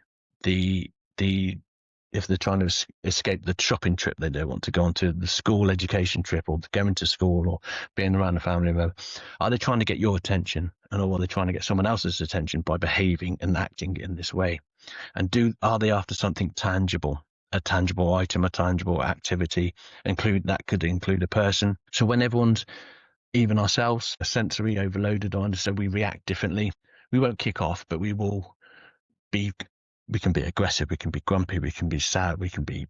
If they're trying to escape the shopping trip they don't want to go on to, the school education trip, or going to school, or being around a family member, are they trying to get your attention? And or are they trying to get someone else's attention by behaving and acting in this way? And are they after something tangible? A tangible item, a tangible activity, that could include a person. So when everyone's, even ourselves, are sensory overloaded, I understand we react differently. We won't kick off, but we can be aggressive, we can be grumpy, we can be sad, we can be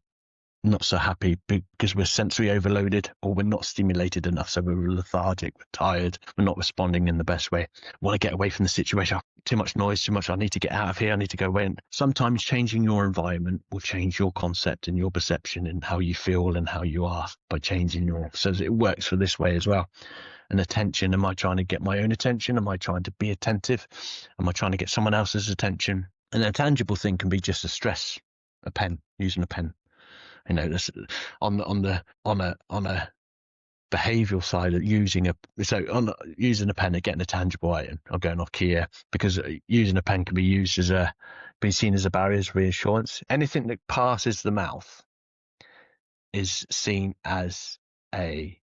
not so happy because we're sensory overloaded, or we're not stimulated enough. So we're lethargic, we're tired, we're not responding in the best way. Want to get away from the situation. Too much noise, too much. I need to get out of here. I need to go away. And sometimes changing your environment will change your concept and your perception and how you feel and how you are, by changing so it works for this way as well. And attention. Am I trying to get my own attention? Am I trying to be attentive? Am I trying to get someone else's attention? And a tangible thing can be just a pen, using a pen. This on a behavioral side of using using a pen and getting a tangible item or going off key here, because using a pen can be seen as a barrier, as reassurance. Anything that passes the mouth is seen as a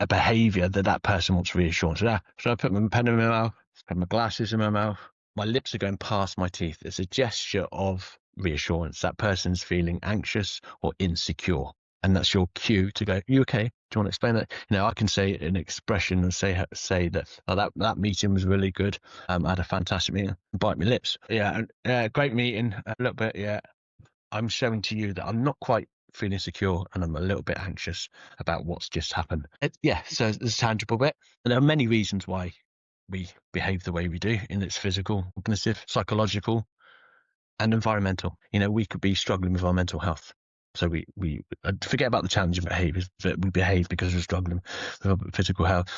behavior that person wants reassurance. So I put my pen in my mouth, put my glasses in my mouth, my lips are going past my teeth. It's a gesture of reassurance. That person's feeling anxious or insecure. And that's your cue to go, you okay? Do you want to explain that? I can say an expression and say that, oh, that meeting was really good. I had a fantastic meeting. Bite my lips. Yeah, great meeting. A little bit, yeah. I'm showing to you that I'm not quite feeling secure and I'm a little bit anxious about what's just happened. So there's a tangible bit. And there are many reasons why we behave the way we do, and it's physical, cognitive, psychological, and environmental. We could be struggling with our mental health. So we forget about the challenging behaviors that we behave because we're struggling with our physical health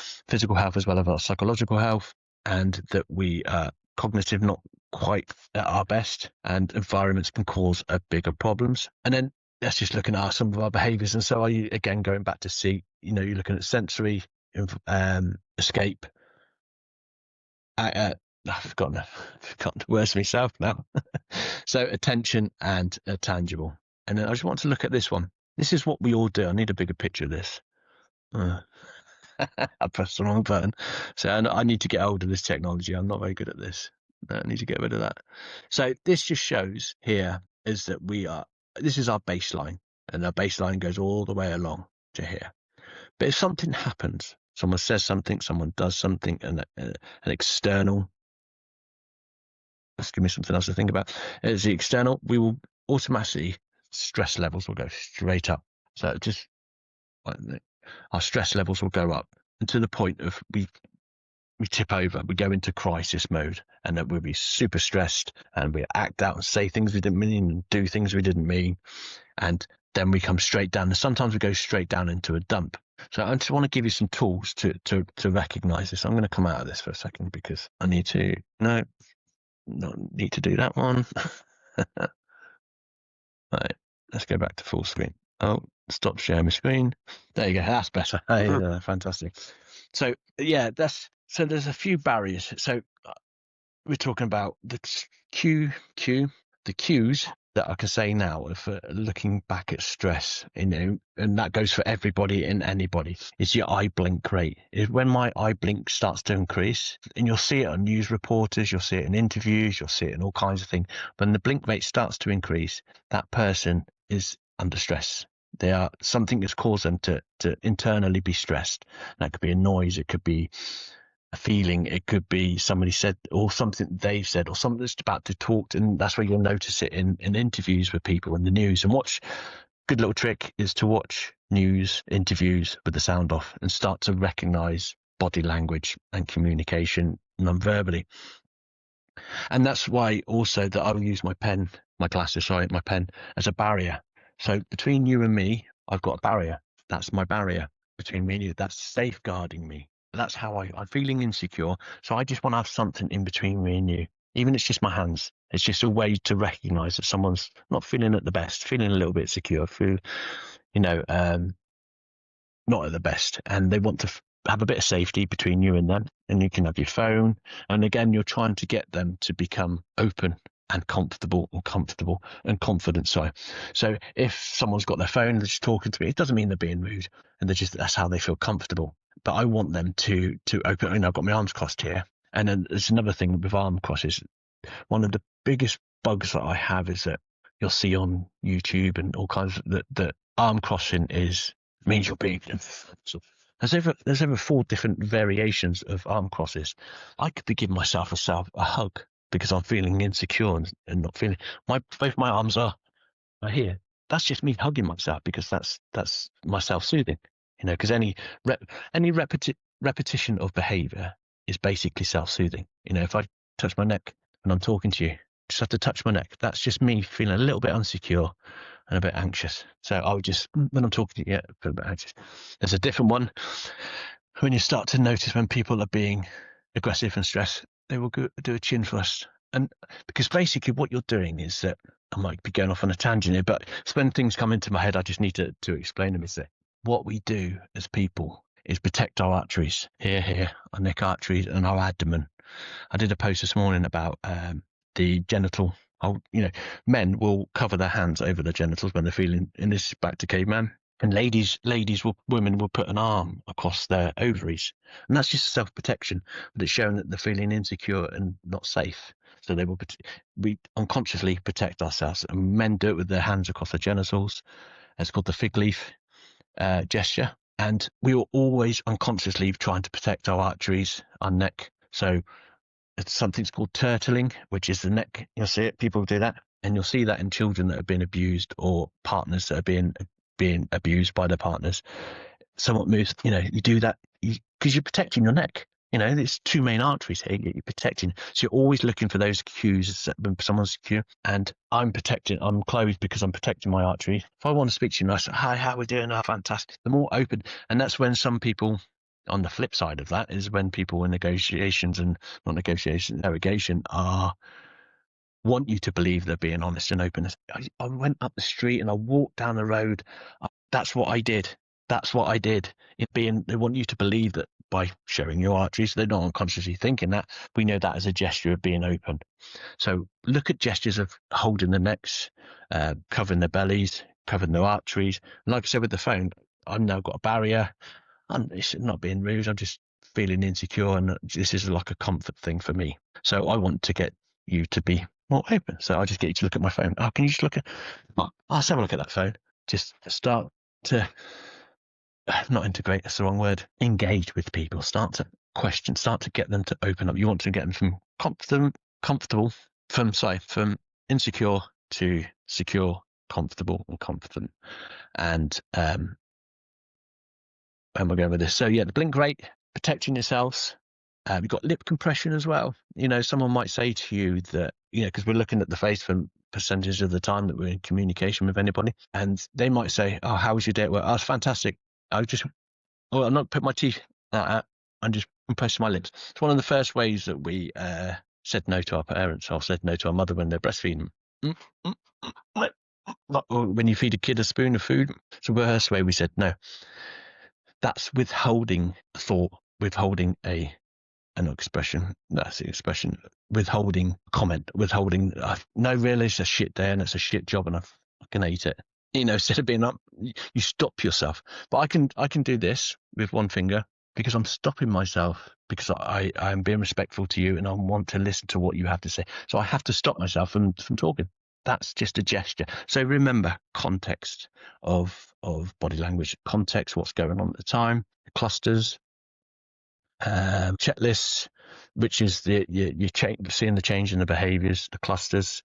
as well as our psychological health, and that we are cognitive, not quite at our best, and environments can cause bigger problems. And then that's just looking at some of our behaviors. And so are you, again, going back to see, you're looking at sensory, escape. I've forgotten the words myself now. So attention and tangible. And then I just want to look at this one. This is what we all do. I need a bigger picture of this. I pressed the wrong button. So I need to get hold of this technology. I'm not very good at this. I need to get rid of that. So this just shows here is that this is our baseline, and our baseline goes all the way along to here. But if something happens, someone says something, someone does something, and an external, let's give me something else to think about. As the external, we will automatically, stress levels will go straight up. So our stress levels will go up, and to the point of we tip over, we go into crisis mode, and that we'll be super stressed, and we act out and say things we didn't mean and do things we didn't mean, and then we come straight down, and sometimes we go straight down into a dump. So I just want to give you some tools to recognize this. I'm going to come out of this for a second because I need to need to do that one. Right, let's go back to full screen. Oh, stop sharing my screen. There you go. That's better. Hey, fantastic. So yeah, there's a few barriers. So we're talking about the the cues that I can say now for looking back at stress, and that goes for everybody and anybody, is your eye blink rate. When my eye blink starts to increase, and you'll see it on news reporters, you'll see it in interviews, you'll see it in all kinds of things. When the blink rate starts to increase, that person is under stress. Something has caused them to internally be stressed. That could be a noise, it could be a feeling, it could be somebody said, or something they've said, or something that's about to talk, and that's where you'll notice it in interviews with people in the news. And good little trick is to watch news interviews with the sound off and start to recognize body language and communication non-verbally. And that's why also that I will use my pen as a barrier. So between you and me, I've got a barrier. That's my barrier between me and you. That's safeguarding me. That's how I'm feeling insecure. So I just want to have something in between me and you. Even if it's just my hands. It's just a way to recognize that someone's not feeling at the best, feeling a little bit secure, not at the best. And they want to have a bit of safety between you and them. And you can have your phone. And again, you're trying to get them to become open and comfortable and confident. So if someone's got their phone, they're just talking to me, it doesn't mean they're being rude, and that's how they feel comfortable. But I want them to open. I've got my arms crossed here, and then there's another thing with arm crosses. One of the biggest bugs that I have is that you'll see on YouTube and all kinds of that arm crossing means you're being. So there's over 4 different variations of arm crosses. I could be giving myself a hug because I'm feeling insecure and not feeling both my arms are here. That's just me hugging myself because that's my self-soothing. Because any repetition of behavior is basically self-soothing. If I touch my neck when I'm talking to you, just have to touch my neck. That's just me feeling a little bit insecure and a bit anxious. So I would just, when I'm talking to you, feel a bit anxious. There's a different one when you start to notice when people are being aggressive and stressed, they will do a chin thrust. And because basically what you're doing is that, I might be going off on a tangent here, but when things come into my head, I just need to explain them. Is that what we do as people is protect our arteries, here, our neck arteries and our abdomen. I did a post this morning about the genital. Men will cover their hands over their genitals when they're feeling, and this is back to caveman. And women will put an arm across their ovaries, and that's just self-protection. But it's showing that they're feeling insecure and not safe. So we unconsciously protect ourselves, and men do it with their hands across their genitals. It's called the fig leaf gesture, and we were always unconsciously trying to protect our arteries, our neck. So it's something's called turtling, which is the neck. You'll see it. People do that, and you'll see that in children that have been abused or partners that are being abused by their partners. Someone moves, you do that because you're protecting your neck. There's two main arteries here you're protecting. So you're always looking for those cues when someone's secure. And I'm closed because I'm protecting my artery. If I want to speak to you and I say, hi, how are we doing? Oh, fantastic. The more open. And that's when some people, on the flip side of that, is when people in negotiations and not negotiation, interrogation want you to believe they're being honest and open. I went up the street and I walked down the road. That's what I did. They want you to believe that by showing your arteries, they're not unconsciously thinking that. We know that as a gesture of being open. So look at gestures of holding the necks, covering their bellies, covering their arteries. And like I said with the phone, I've now got a barrier. It's not being rude. I'm just feeling insecure, and this is like a comfort thing for me. So I want to get you to be more open. So I just get you to look at my phone. Oh, can you just look at? Oh, let's have a look at that phone. Just start to not integrate. That's the wrong word. Engage with people. Start to question. Start to get them to open up. You want to get them from from insecure to secure, comfortable, and confident. And where am I going with this? So yeah, the blink rate, protecting yourselves. You've got lip compression as well. Someone might say to you that, because we're looking at the face for percentage of the time that we're in communication with anybody, and they might say, oh, how was your day at work? Oh, it's fantastic. I'm not put my teeth out. I'm just compressing my lips. It's one of the first ways that we said no to our parents, or said no to our mother when they're breastfeeding. When you feed a kid a spoon of food, it's the first way we said no. That's withholding thought, withholding an expression. That's the expression. Withholding comment, withholding. No, really, it's a shit day and it's a shit job, and I can hate it. Instead of being up, you stop yourself. But I can do this with one finger because I'm stopping myself, because I am being respectful to you and I want to listen to what you have to say. So I have to stop myself from talking. That's just a gesture. So remember context of body language, context, what's going on at the time, clusters, checklists, which is you're seeing the change in the behaviors, the clusters,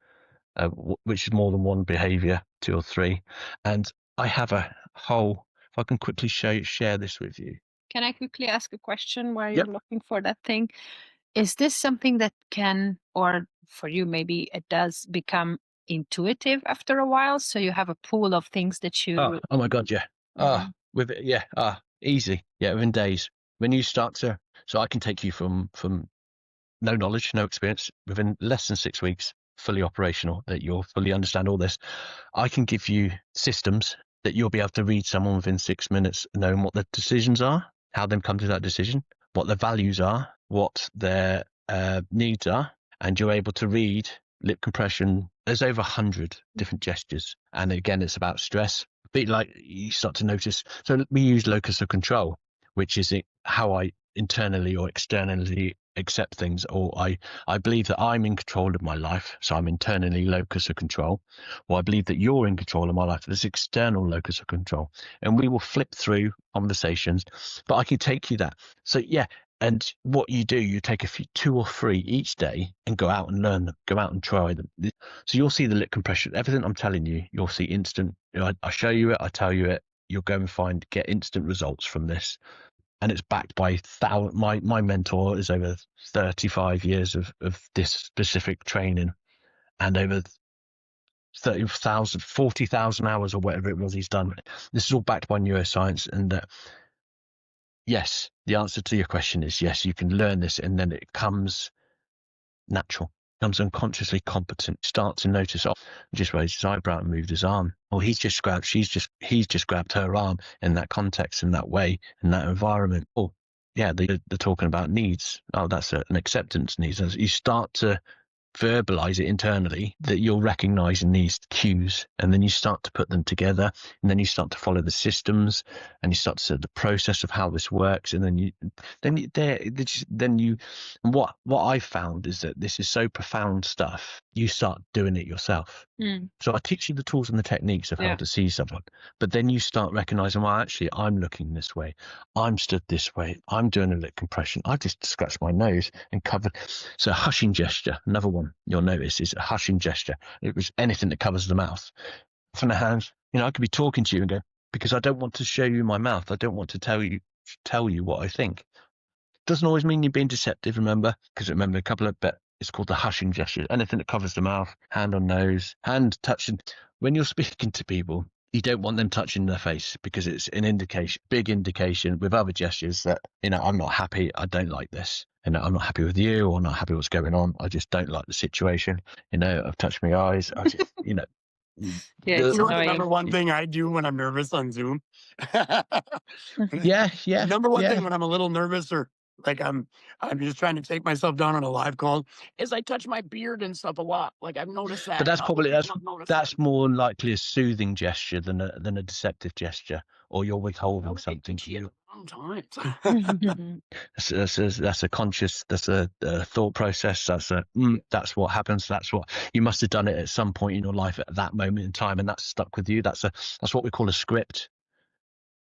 which is more than one behavior, 2 or 3. And I have a whole, if I can quickly share this with you. Can I quickly ask a question while Yep. you're looking for that thing? Is this something that can, or for you, maybe it does become intuitive after a while? So you have a pool of things that you... Oh my God, yeah. With it, yeah. Easy. Yeah, within days. When you start to, so I can take you from no knowledge, no experience, within less than 6 weeks, fully operational, that you'll fully understand all this. I can give you systems that you'll be able to read someone within 6 minutes, knowing what their decisions are, how they come to that decision, what their values are, what their needs are, and you're able to read lip compression. There's over 100 different gestures, and again, it's about stress. But like you start to notice, so we use locus of control, which is how I internally or externally accept things, or I believe that I'm in control of my life, so I'm internally locus of control, or I believe that you're in control of my life, this external locus of control. And we will flip through conversations, but I can take you that. So yeah, and what you do, you take 2 or 3 each day and go out and learn them, go out and try them. So you'll see the lip compression, everything I'm telling you, you'll see instant. I show you it, I tell you it, you'll go and get instant results from this. And it's backed by my mentor is over 35 years of this specific training, and over 40,000 hours or whatever it was he's done. This is all backed by neuroscience. And yes, the answer to your question is yes, you can learn this, and then it comes natural. becomes unconsciously competent, start to notice, oh, just raised his eyebrow and moved his arm. Or he's just grabbed her arm in that context, in that way, in that environment. Oh, yeah, they're talking about needs. Oh, that's an acceptance needs. As you start to verbalize it internally, that you're recognizing these cues, and then you start to put them together, and then you start to follow the systems, and you start to see the process of how this works, and what I found is that this is so profound stuff, you start doing it yourself. So I teach you the tools and the techniques of how to see someone, but then you start recognizing, well, actually, I'm looking this way, I'm stood this way, I'm doing a lip compression, I just scratched my nose and covered. So a hushing gesture, another one you'll notice is a hushing gesture. It was anything that covers the mouth. From the hands, I could be talking to you and go, because I don't want to show you my mouth, I don't want to tell you what I think. Doesn't always mean you're being deceptive, remember, because remember a couple of it's called the hushing gesture. Anything that covers the mouth, hand on nose, hand touching. When you're speaking to people, you don't want them touching their face, because it's an indication, big indication with other gestures that, I'm not happy, I don't like this. I'm not happy with you, or not happy what's going on. I just don't like the situation. I've touched my eyes. I just, Yeah, it's the number one thing I do when I'm nervous on Zoom. Yeah. Number one thing when I'm a little nervous, or like I'm just trying to take myself down on a live call, is I touch my beard and stuff a lot. Like I've noticed that. But that's probably that's more likely a soothing gesture than a deceptive gesture, or you're withholding something. That's a conscious, that's a thought process. That's what happens. That's what you must have done it at some point in your life at that moment in time, and that's stuck with you. That's what we call a script.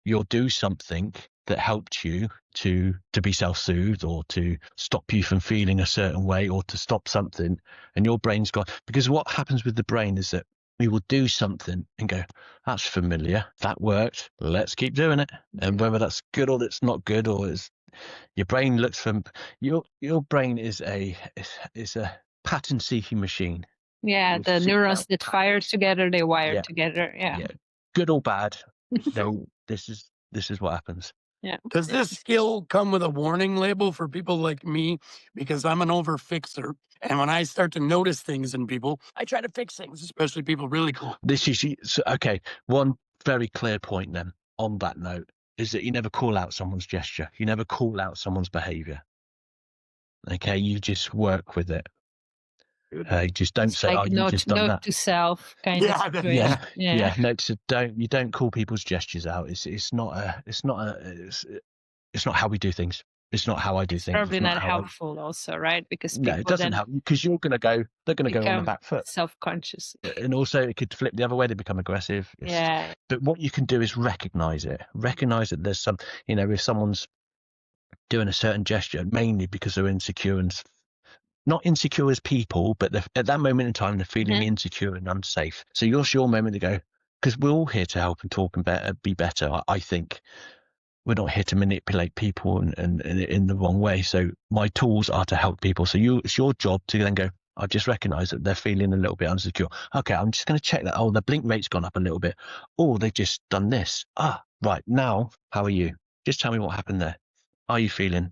You'll do something that helped you to be self-soothed, or to stop you from feeling a certain way, or to stop something, and your brain's gone. Because what happens with the brain is that we will do something and go, that's familiar, that worked, let's keep doing it. And whether that's good or it's not good, or your brain looks for your brain is a pattern seeking machine. The neurons that fire together, they wire together. Good or bad. No, this is what happens. Does this skill come with a warning label for people like me? Because I'm an overfixer, and when I start to notice things in people, I try to fix things, especially people really cool. This is okay. One very clear point then on that note is that you never call out someone's gesture. You never call out someone's behavior. Okay, you just work with it. You just don't say, like you just done that. Note to self kind of situation. You don't call people's gestures out. It's not how we do things. It's not how I do things. Probably not helpful also, right? Because it doesn't help, because they're going to go on the back foot. Self-conscious. And also it could flip the other way. They become aggressive. But what you can do is recognize it. Recognize that there's some, if someone's doing a certain gesture, mainly because they're insecure, and not insecure as people, but at that moment in time, they're feeling insecure and unsafe. So it's your moment to go, because we're all here to help and talk and be better. I think we're not here to manipulate people and in the wrong way. So my tools are to help people. So it's your job to then go, I just recognize that they're feeling a little bit insecure. Okay, I'm just going to check that. Oh, the blink rate's gone up a little bit. Oh, they've just done this. Right. Now, how are you? Just tell me what happened there. Are you feeling?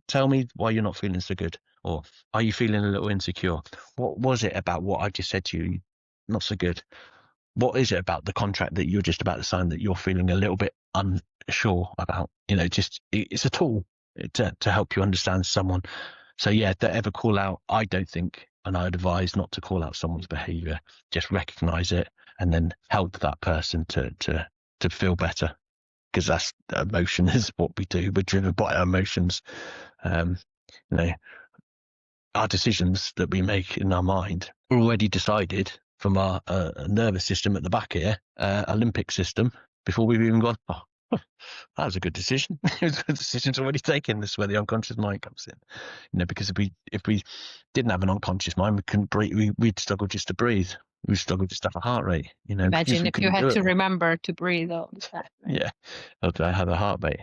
Tell me why you're not feeling so good. Or are you feeling a little insecure? What was it about what I just said to you not so good? What is it about the contract that you're just about to sign that you're feeling a little bit unsure about? It's a tool to help you understand someone. So don't ever call out. I don't think, and I'd advise not to call out someone's behavior. Just recognize it and then help that person to feel better. Because that's emotion is what we do. We're driven by our emotions. Our decisions that we make in our mind are already decided from our nervous system at the back here, Olympic system, before we've even gone, that was a good decision. The decision's already taken. This is where the unconscious mind comes in. Because if we didn't have an unconscious mind, we couldn't breathe. We'd struggle just to breathe. We'd struggle just to have a heart rate. Imagine if you had to remember to breathe all the time. Right? Yeah, I have a heart rate.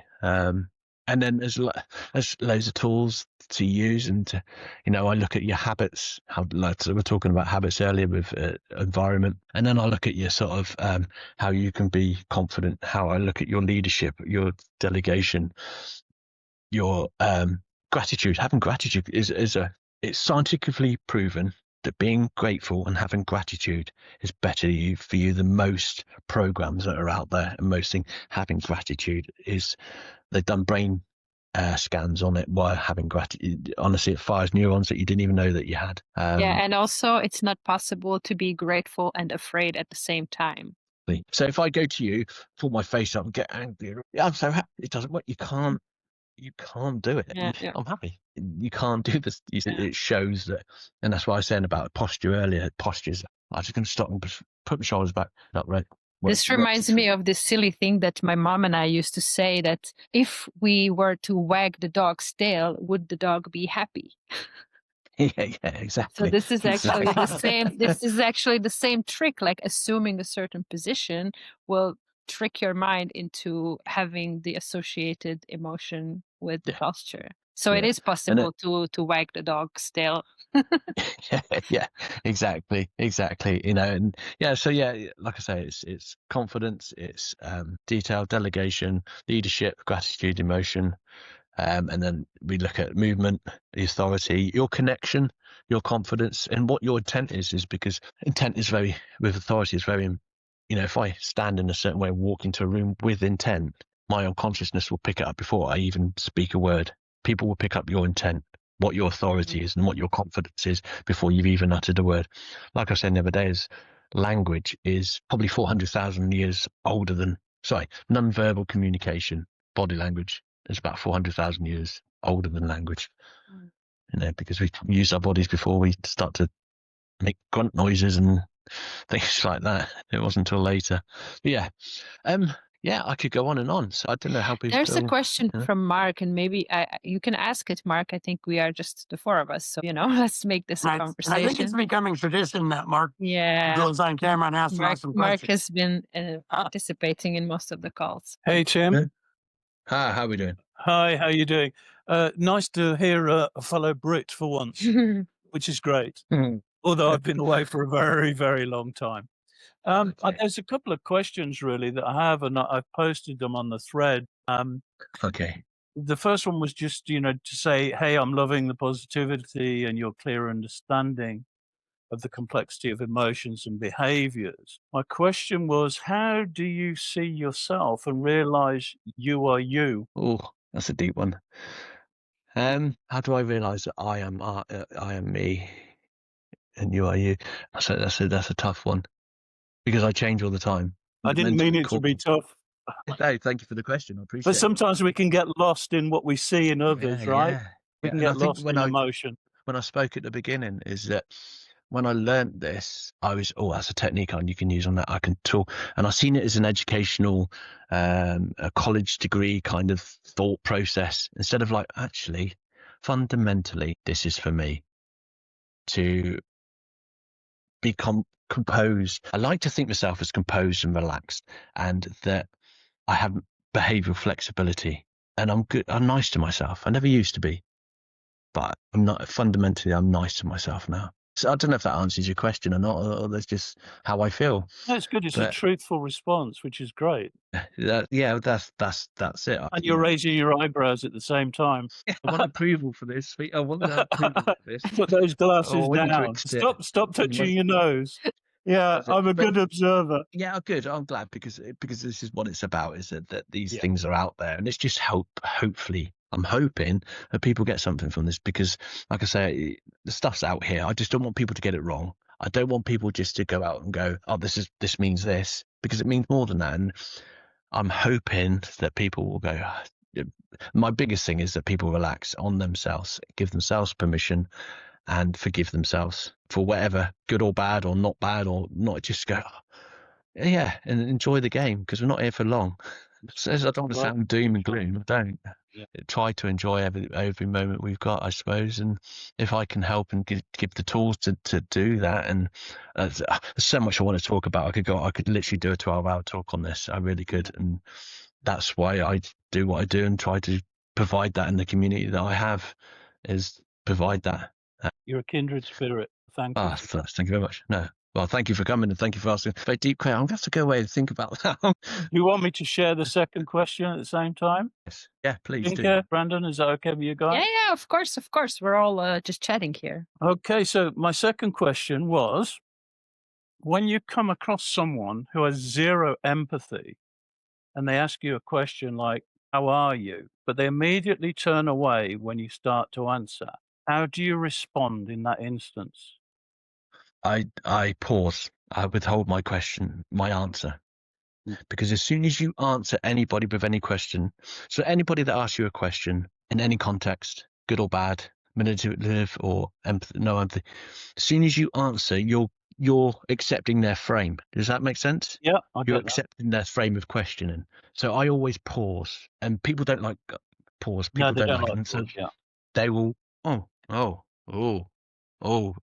And then there's loads of tools to use, and I look at your habits. So we're talking about habits earlier with environment, and then I look at your sort of how you can be confident. How I look at your leadership, your delegation, your gratitude. Having gratitude is a it's scientifically proven that being grateful and having gratitude is better for you than most programs that are out there. And most things, having gratitude is, they've done brain scans on it while having gratitude. Honestly, it fires neurons that you didn't even know that you had. Yeah, and also it's not possible to be grateful and afraid at the same time. So if I go to you, pull my face up and get angry, I'm so happy. It doesn't work. You can't do it. Yeah. I'm happy. You can't do this. It shows that, and that's why I was saying about posture earlier. Postures. I'm just going to stop and put my shoulders back. Not right. This reminds me of this silly thing that my mom and I used to say, that if we were to wag the dog's tail, would the dog be happy? Yeah, exactly. So this is actually Exactly. the same. This is actually the same trick. Like assuming a certain position will trick your mind into having the associated emotion with the posture. So it is possible to wag the dog's tail. Yeah, exactly. You know, and so like I say, it's confidence, it's detail, delegation, leadership, gratitude, emotion, and then we look at movement, the authority, your connection, your confidence, and what your intent is because intent is with authority is very, you know, if I stand in a certain way, walk into a room with intent, my unconsciousness will pick it up before I even speak a word. People will pick up your intent, what your authority is and what your confidence is before you've even uttered a word. Like I said the other day, is language is probably 400,000 years older than, nonverbal communication, body language is about 400,000 years older than language. You know, because we use our bodies before we start to make grunt noises and things like that. It wasn't until later. But I could go on and on. So I don't know how people. There's a question from Mark, and maybe you can ask it, Mark. I think we are just the four of us, so let's make this a conversation. I think it's becoming tradition that Mark goes on camera and asks some questions. Mark has been participating in most of the calls. Hey, Tim. Hi, how are we doing? Hi, how are you doing? Nice to hear a fellow Brit for once, which is great. Although I've been away for a very, very long time. There's a couple of questions really that I have, and I've posted them on the thread. Okay. The first one was just, to say, hey, I'm loving the positivity and your clear understanding of the complexity of emotions and behaviors. My question was, how do you see yourself and realize you are you? Oh, that's a deep one. How do I realize that I am me and you are you? That's a tough one because I change all the time. I didn't mean it to be tough. No, thank you for the question. I appreciate it. But sometimes we can get lost in what we see in others, right? Yeah. We can get lost in emotion. When I spoke at the beginning, is that when I learned this, I was, that's a technique you can use on that. I can talk, and I've seen it as an educational, a college degree kind of thought process, instead of like, actually, fundamentally, this is for me to be composed. I like to think myself as composed and relaxed, and that I have behavioral flexibility, and I'm good. I'm nice to myself. I never used to be, but I'm not. Fundamentally, I'm nice to myself now. So I don't know if that answers your question or not, or that's just how I feel. No, it's good. It's a truthful response, which is great. That's it. And you're raising your eyebrows at the same time. I want approval for this. I want approval for this. Put those glasses down. Stop touching your nose. Yeah, I'm a good observer. Yeah, good. I'm glad because this is what it's about, is that these things are out there, and it's just hopefully I'm hoping that people get something from this, because like I say, the stuff's out here. I just don't want people to get it wrong. I don't want people just to go out and go, oh, this means this, because it means more than that. And I'm hoping that people will go, my biggest thing is that people relax on themselves, give themselves permission and forgive themselves for whatever, good or bad or not, just go, and enjoy the game, because we're not here for long. So I don't want to sound doom and gloom. I don't. Try to enjoy every moment we've got, I suppose, and if I can help and give the tools to do that, and there's so much I want to talk about. I could literally do a 12-hour talk on this. I really could, and that's why I do what I do and try to provide that in the community that I have, is provide that. You're a kindred spirit. Thank you. Thank you very much. No, Well, thank you for coming and thank you for asking a very deep question. I'm going to have to go away and think about that. You want me to share the second question at the same time? Yes. Yeah, please do. Dinka, Brandon, is that okay with you guys? Yeah, of course. We're all just chatting here. Okay, so my second question was, when you come across someone who has zero empathy and they ask you a question like, how are you? But they immediately turn away when you start to answer. How do you respond in that instance? I pause. I withhold my question, my answer. Because as soon as you answer anybody with any question, so anybody that asks you a question in any context, good or bad, manipulative or empathy, no empathy, as soon as you answer, you're accepting their frame. Does that make sense? Yeah, You're accepting their frame of questioning. So I always pause, and people don't like pause. People they don't like like it. So pause, yeah. they will,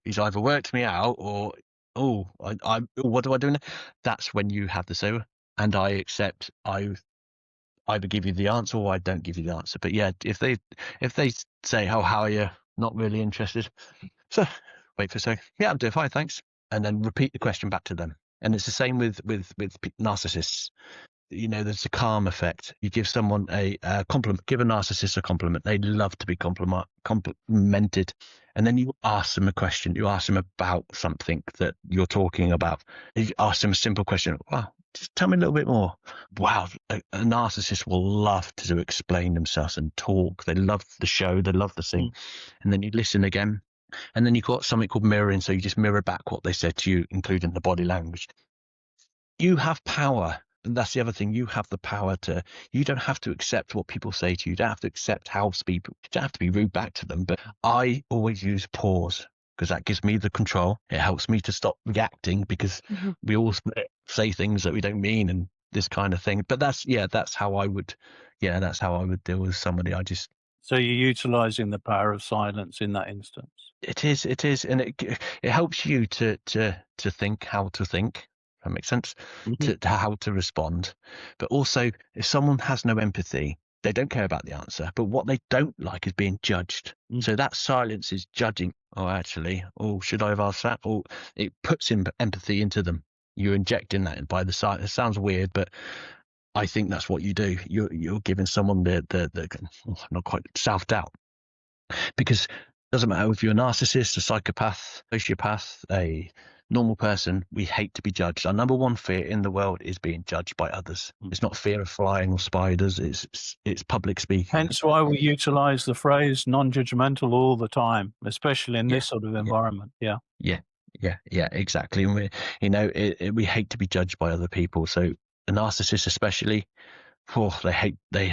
he's either worked me out or, what do I do now? That's when you have the say, and I accept. I either give you the answer or I don't give you the answer. But yeah, if they say, "Oh, how are you?" Not really interested. So wait for a second. Yeah, I'm doing fine, thanks. And then repeat the question back to them. And it's the same with narcissists. There's a calm effect. You give someone a compliment, give a narcissist a compliment. They love to be complimented. And then you ask them a question. You ask them about something that you're talking about. You ask them a simple question. Wow, just tell me a little bit more. Wow, a narcissist will love to explain themselves and talk. They love the show. They love the thing. And then you listen again. And then you've got something called mirroring. So you just mirror back what they said to you, including the body language. You have power. And that's the other thing. You have the power you don't have to accept what people say to you. You don't have to accept how people, you don't have to be rude back to them. But I always use pause because that gives me the control. It helps me to stop reacting because we all say things that we don't mean and this kind of thing. But that's how I would deal with somebody. So you're utilizing the power of silence in that instance. It is, and it helps you to think how to think. That makes sense. To how to respond. But also, if someone has no empathy, they don't care about the answer. But what they don't like is being judged. So that silence is judging. Oh, actually, should I have asked that? Or it puts empathy into them. You're injecting that by the side. It sounds weird, but I think that's what you do. You're giving someone the not quite self-doubt. Because it doesn't matter if you're a narcissist, a psychopath, sociopath, a normal person, we hate to be judged. Our number one fear in the world is being judged by others. It's not fear of flying or spiders, it's public speaking. Hence why we utilize the phrase non-judgmental all the time, especially in this sort of environment. Yeah, exactly. And we hate to be judged by other people. So a narcissist especially, they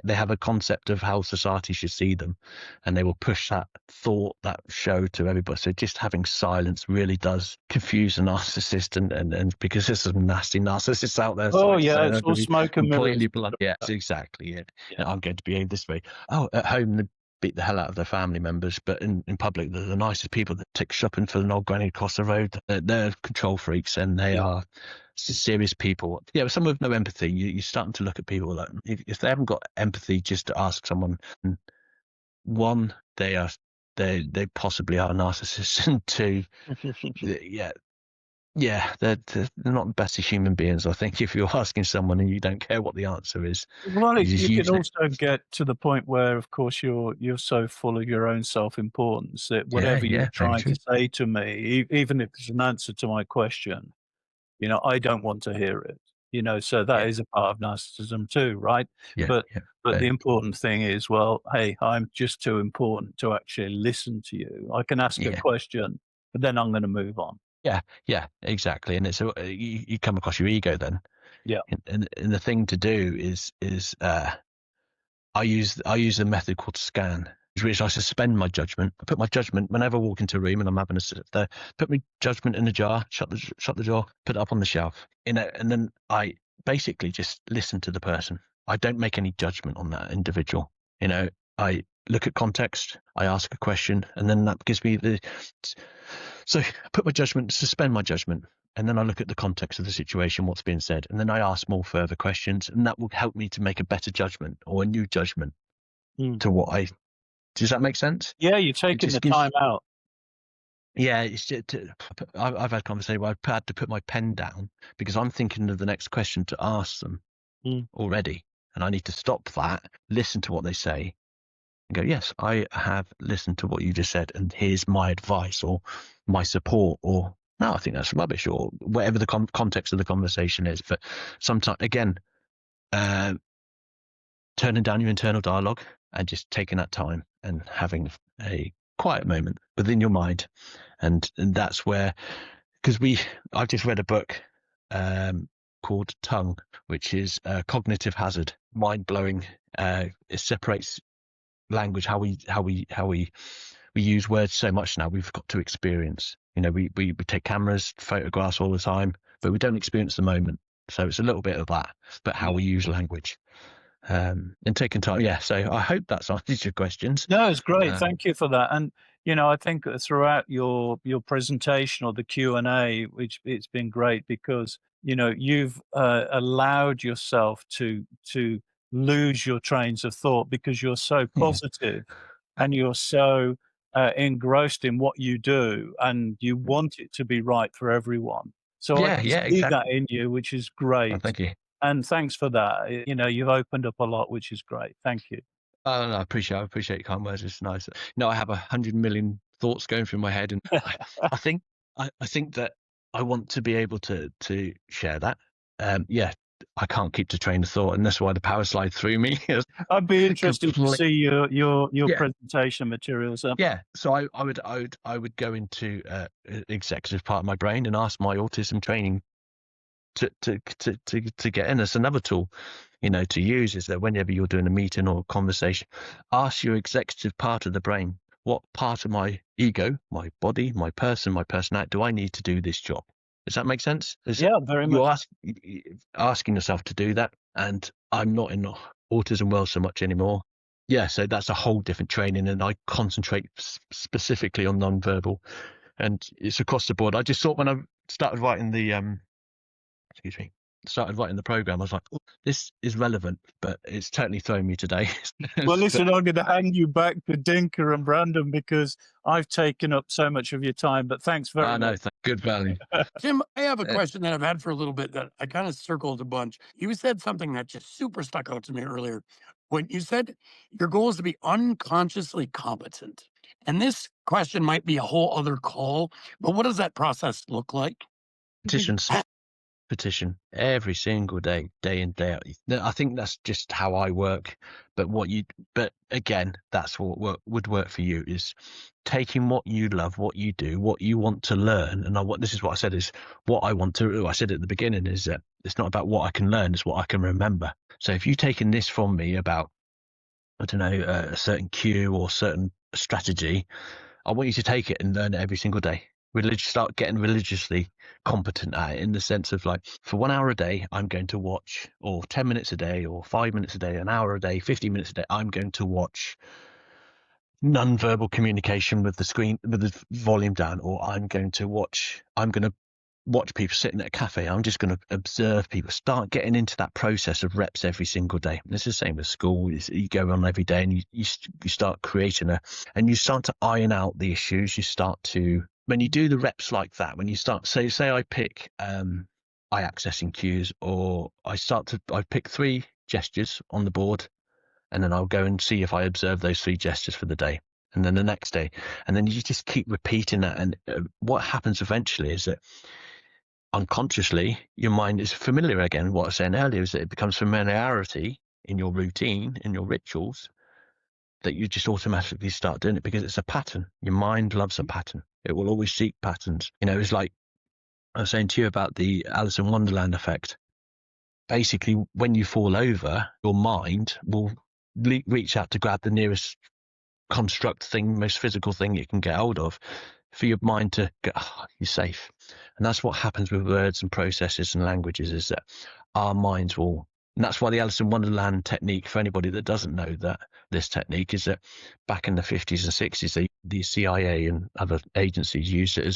have a concept of how society should see them, and they will push that thought, that show to everybody. So just having silence really does confuse a narcissist, and because there's some nasty narcissists out there. it's all smoke and mirrors. Yes, exactly. Yeah. I'm going to behave this way. At home they beat the hell out of their family members, but in public they're the nicest people that take shopping for an old granny across the road. They're control freaks, and they are serious people. But someone with no empathy, you're starting to look at people like, if they haven't got empathy, just to ask someone, one, they possibly are narcissists, and two, they're not the best of human beings. I think if you're asking someone and you don't care what the answer is, well, you can also get to the point where, of course, you're so full of your own self-importance that whatever you're trying to say to me, even if it's an answer to my question, I don't want to hear it. So that is a part of narcissism too, right? But the important thing is, well, hey, I'm just too important to actually listen to you. I can ask a question, but then I'm going to move on. Yeah, exactly. And it's you come across your ego then. Yeah. And the thing to do is I use a method called scan, which I suspend my judgment. I put my judgment whenever I walk into a room and I'm having a sit there. Put my judgment in a jar, shut the door, put it up on the shelf. And then I basically just listen to the person. I don't make any judgment on that individual. I look at context. I ask a question, and then that gives me So I put my judgment, suspend my judgment, and then I look at the context of the situation, what's being said, and then I ask more further questions, and that will help me to make a better judgment or a new judgment to what I. Does that make sense? Yeah, you're taking the time out. Yeah, it's just, I've had conversations where I've had to put my pen down because I'm thinking of the next question to ask them already. And I need to stop that, listen to what they say, and go, yes, I have listened to what you just said, and here's my advice or my support, or no, I think that's rubbish, or whatever the context of the conversation is. But sometimes, again, turning down your internal dialogue and just taking that time and having a quiet moment within your mind. And that's where, because I've just read a book called Tongue, which is Cognitive Hazard, mind blowing. It separates language, how we use words so much now. We've got to experience. We take cameras, photographs all the time, but we don't experience the moment. So it's a little bit of that, but how we use language. And taking time. Yeah. So I hope that's answered your questions. No, it's great. Thank you for that. And, I think throughout your presentation or the Q&A, which it's been great because, you've allowed yourself to lose your trains of thought because you're so positive and you're so engrossed in what you do and you want it to be right for everyone. So I can see exactly. that in you, which is great. Oh, thank you. And thanks for that. You've opened up a lot, which is great. Thank you. Oh, no, I appreciate your kind words. It's nice. I have 100 million thoughts going through my head, and I think that I want to be able to share that. I can't keep the train of thought, and that's why the power slide through me. I'd be interested to see your presentation materials. Yeah, so I would go into executive part of my brain and ask my autism training to get in. That's another tool, to use, is that whenever you're doing a meeting or a conversation, ask your executive part of the brain, what part of my ego, my body, my personality do I need to do this job? Does that make sense? Yeah, very much. You're asking yourself to do that, and I'm not in the autism world so much anymore. Yeah, so that's a whole different training, and I concentrate specifically on nonverbal, and it's across the board. I just thought when I started writing the program, I was like, oh, this is relevant, but it's totally thrown me today. Well, listen, I'm going to hand you back to Dinka and Brandon because I've taken up so much of your time, but thanks very much. Good value. Tim, I have a question that I've had for a little bit that I kind of circled a bunch. You said something that just super stuck out to me earlier. When you said your goal is to be unconsciously competent. And this question might be a whole other call, but what does that process look like? Petition every single day in, day out. I think that's just how I work. But again, that's what would work for you, is taking what you love, what you do, what you want to learn. And this is what I said, is what I want to. I said at the beginning is that it's not about what I can learn, it's what I can remember. So if you've taken this from me about, I don't know, a certain cue or certain strategy, I want you to take it and learn it every single day. Start getting religiously competent at it, in the sense of, like, for 1 hour a day, I'm going to watch, or 10 minutes a day, or 5 minutes a day, an hour a day, 50 minutes a day, I'm going to watch non-verbal communication with the screen, with the volume down, or I'm going to watch people sitting at a cafe. I'm just going to observe people. Start getting into that process of reps every single day. And it's the same with school. You go on every day and you start creating and you start to iron out the issues. You start to, when you do the reps like that, when you start, say I pick eye accessing cues, or I pick 3 gestures on the board, and then I'll go and see if I observe those 3 gestures for the day, and then the next day, and then you just keep repeating that. And what happens eventually is that unconsciously your mind is familiar again. What I was saying earlier is that it becomes familiarity in your routine, in your rituals, that you just automatically start doing it because it's a pattern. Your mind loves a pattern. It will always seek patterns. It's like I was saying to you about the Alice in Wonderland effect. Basically, when you fall over, your mind will reach out to grab the nearest construct thing, most physical thing it can get hold of, for your mind to go, you're safe. And that's what happens with words and processes and languages, is that our minds will. And that's why the Alice in Wonderland technique, for anybody that doesn't know that this technique, is that back in the 50s and 60s, the CIA and other agencies used it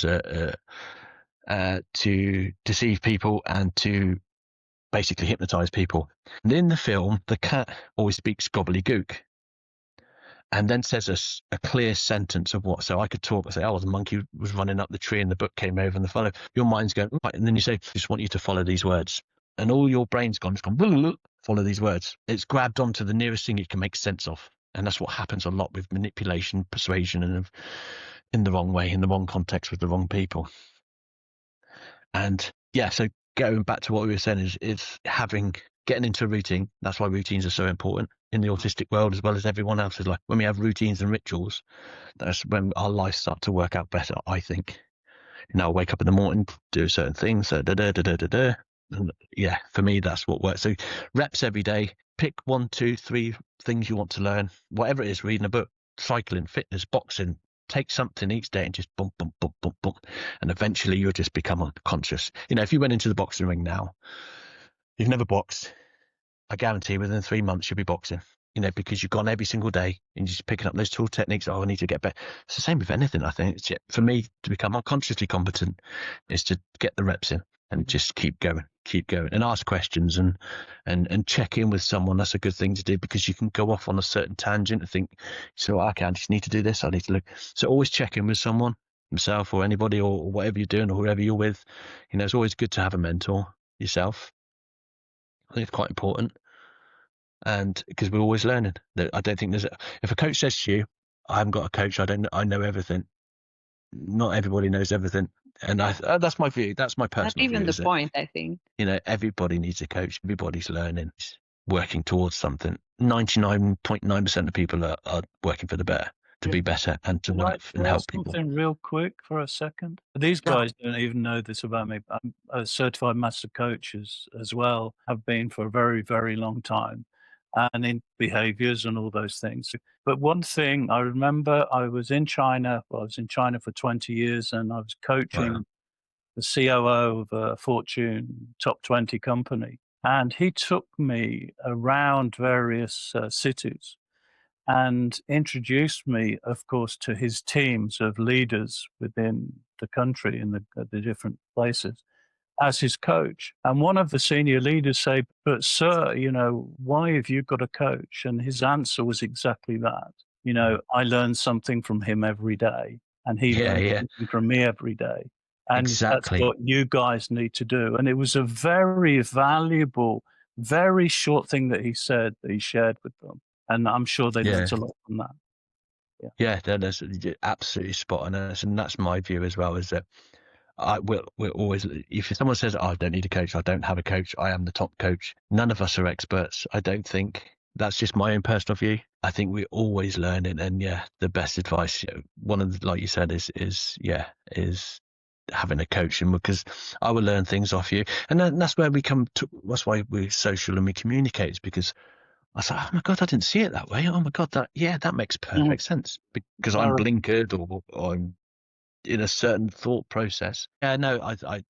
as to deceive people and to basically hypnotize people. And in the film, the cat always speaks gobbledygook. and then says a clear sentence of what. So I could talk and say, oh, the monkey was running up the tree and the book came over and the follow. Your mind's going, right. And then you say, I just want you to follow these words. And all your brain's gone, it's gone, follow these words. It's grabbed onto the nearest thing it can make sense of. And that's what happens a lot with manipulation, persuasion, and in the wrong way, in the wrong context with the wrong people. And yeah, so going back to what we were saying is getting into a routine. That's why routines are so important in the autistic world, as well as everyone else's life. When we have routines and rituals, that's when our lives start to work out better, I think. I'll wake up in the morning, do certain things, and yeah, for me, that's what works. So reps every day, pick 1, 2, 3 things you want to learn, whatever it is, reading a book, cycling, fitness, boxing, take something each day and just bump, bump, bump, bump, bump. And eventually you'll just become unconscious. If you went into the boxing ring now, you've never boxed, I guarantee within 3 months you'll be boxing, because you've gone every single day and you're just picking up those tool techniques. Oh, I need to get better. It's the same with anything, I think. For me to become unconsciously competent is to get the reps in and just keep going and ask questions and check in with someone. That's a good thing to do, because you can go off on a certain tangent and think, so okay, I just need to do this. I need to look. So always check in with someone, himself or anybody or whatever you're doing or whoever you're with. It's always good to have a mentor yourself. I think it's quite important. And because we're always learning. I don't think if a coach says to you, I haven't got a coach, I know everything. Not everybody knows everything. And that's my view. That's my personal view. Not even the point, I think. Everybody needs a coach. Everybody's learning, working towards something. 99.9% of people are working for the better, to be better and to work and help people. Something real quick for a second. These guys don't even know this about me. I'm a certified master coach as well, have been for a very, very long time, and in behaviors and all those things. But one thing I remember, I was in China. Well, I was in China for 20 years, and I was coaching the COO of a Fortune top 20 company. And he took me around various cities and introduced me, of course, to his teams of leaders within the country in the different places as his coach. And one of the senior leaders said, but sir, why have you got a coach? And his answer was exactly that. I learn something from him every day, and he learns something from me every day. And that's what you guys need to do. And it was a very valuable, very short thing that he said, that he shared with them. And I'm sure they learned a lot from that. Yeah, that's absolutely spot on. And that's my view as well, is that we're always, if someone says, I don't need a coach, I don't have a coach, I am the top coach. None of us are experts, I don't think. That's just my own personal view. I think we're always learning. And the best advice, one of the, like you said, is having a coach, and because I will learn things off you. And that's where we come to, that's why we're social and we communicate, is because I was like, oh my God, I didn't see it that way. Oh my God, that makes perfect sense, because I'm blinkered or I'm in a certain thought process. Yeah, no, I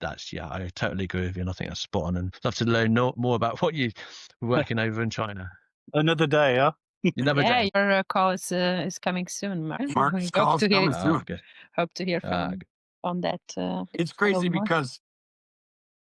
totally agree with you, and I think that's spot on. And I'd love to learn more about what you were working over in China. Another day, huh? Another day. Your call is coming soon, Mark. Mark's call is coming soon. Hope to hear from on that. It's crazy because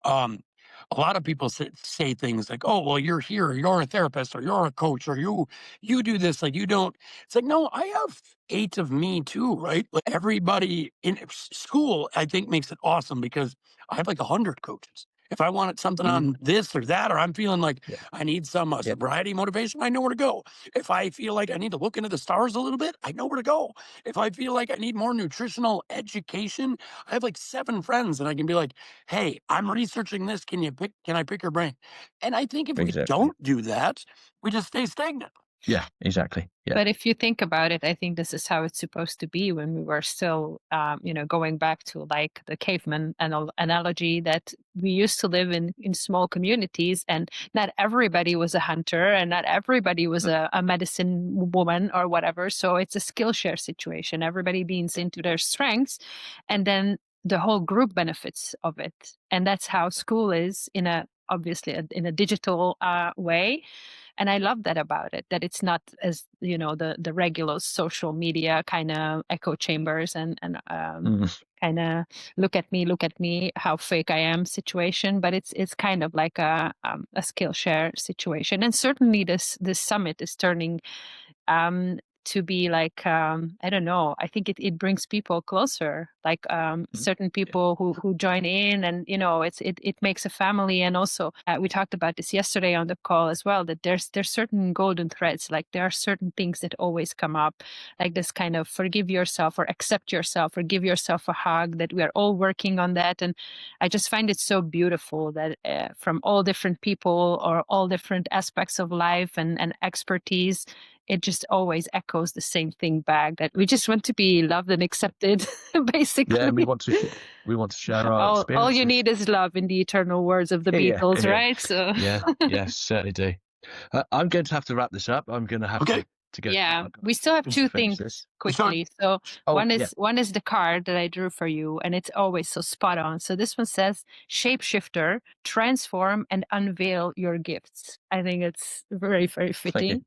a lot of people say things like, oh, well, you're here, you're a therapist, or you're a coach, or you do this, like you don't. It's like, no, I have 8 of me too, right? Like everybody in school, I think, makes it awesome, because I have like 100 coaches. If I wanted something on this or that, or I'm feeling like I need some sobriety motivation, I know where to go. If I feel like I need to look into the stars a little bit, I know where to go. If I feel like I need more nutritional education, I have like 7 friends, and I can be like, hey, I'm researching this. Can I pick your brain? And I think if we don't do that, we just stay stagnant. Yeah, exactly. Yeah. But if you think about it, I think this is how it's supposed to be when we were still, going back to like the caveman analogy, that we used to live in small communities, and not everybody was a hunter and not everybody was a medicine woman or whatever. So it's a skill share situation. Everybody leans into their strengths, and then the whole group benefits of it. And that's how school is obviously in a digital way. And I love that about it, that it's not as, the regular social media kind of echo chambers and kind of look at me, how fake I am situation, but it's kind of like a skill share situation. And certainly this summit is turning to be like, I don't know, I think it brings people closer, like certain people who join in, and it makes a family. And also we talked about this yesterday on the call as well, that there's certain golden threads, like there are certain things that always come up, like this kind of forgive yourself or accept yourself or give yourself a hug, that we are all working on that. And I just find it so beautiful that from all different people or all different aspects of life and expertise, it just always echoes the same thing back, that we just want to be loved and accepted, basically. Yeah, and we want to share our experiences. All you need is love, in the eternal words of the Beatles, right? So yes, certainly do. I'm going to have to wrap this up. I'm going to have to go. Yeah, we still have two things quickly. So one is the card that I drew for you, and it's always so spot on. So this one says, shapeshifter, transform and unveil your gifts. I think it's very, very fitting.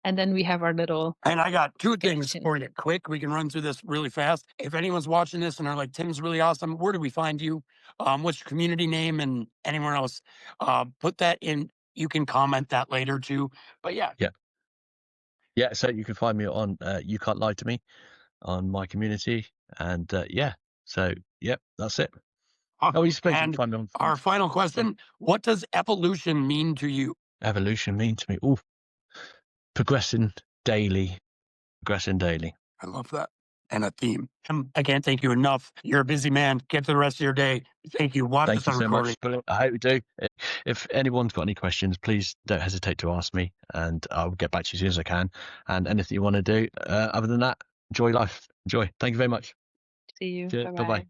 And then we have our little... And I got two things for you quick. We can run through this really fast. If anyone's watching this and are like, Tim's really awesome, where do we find you? What's your community name? And anywhere else, put that in. You can comment that later too. But yeah, so you can find me on You Can't Lie to Me on my community. And so that's it. And our final question, what does evolution mean to you? Evolution mean to me? Progressing daily. I love that. And a theme. I can't thank you enough. You're a busy man. Get to the rest of your day. Thank you. Watch this on recording. I hope you do. If anyone's got any questions, please don't hesitate to ask me, and I'll get back to you as soon as I can. And anything you want to do, other than that, enjoy life. Enjoy. Thank you very much. See you. Bye-bye.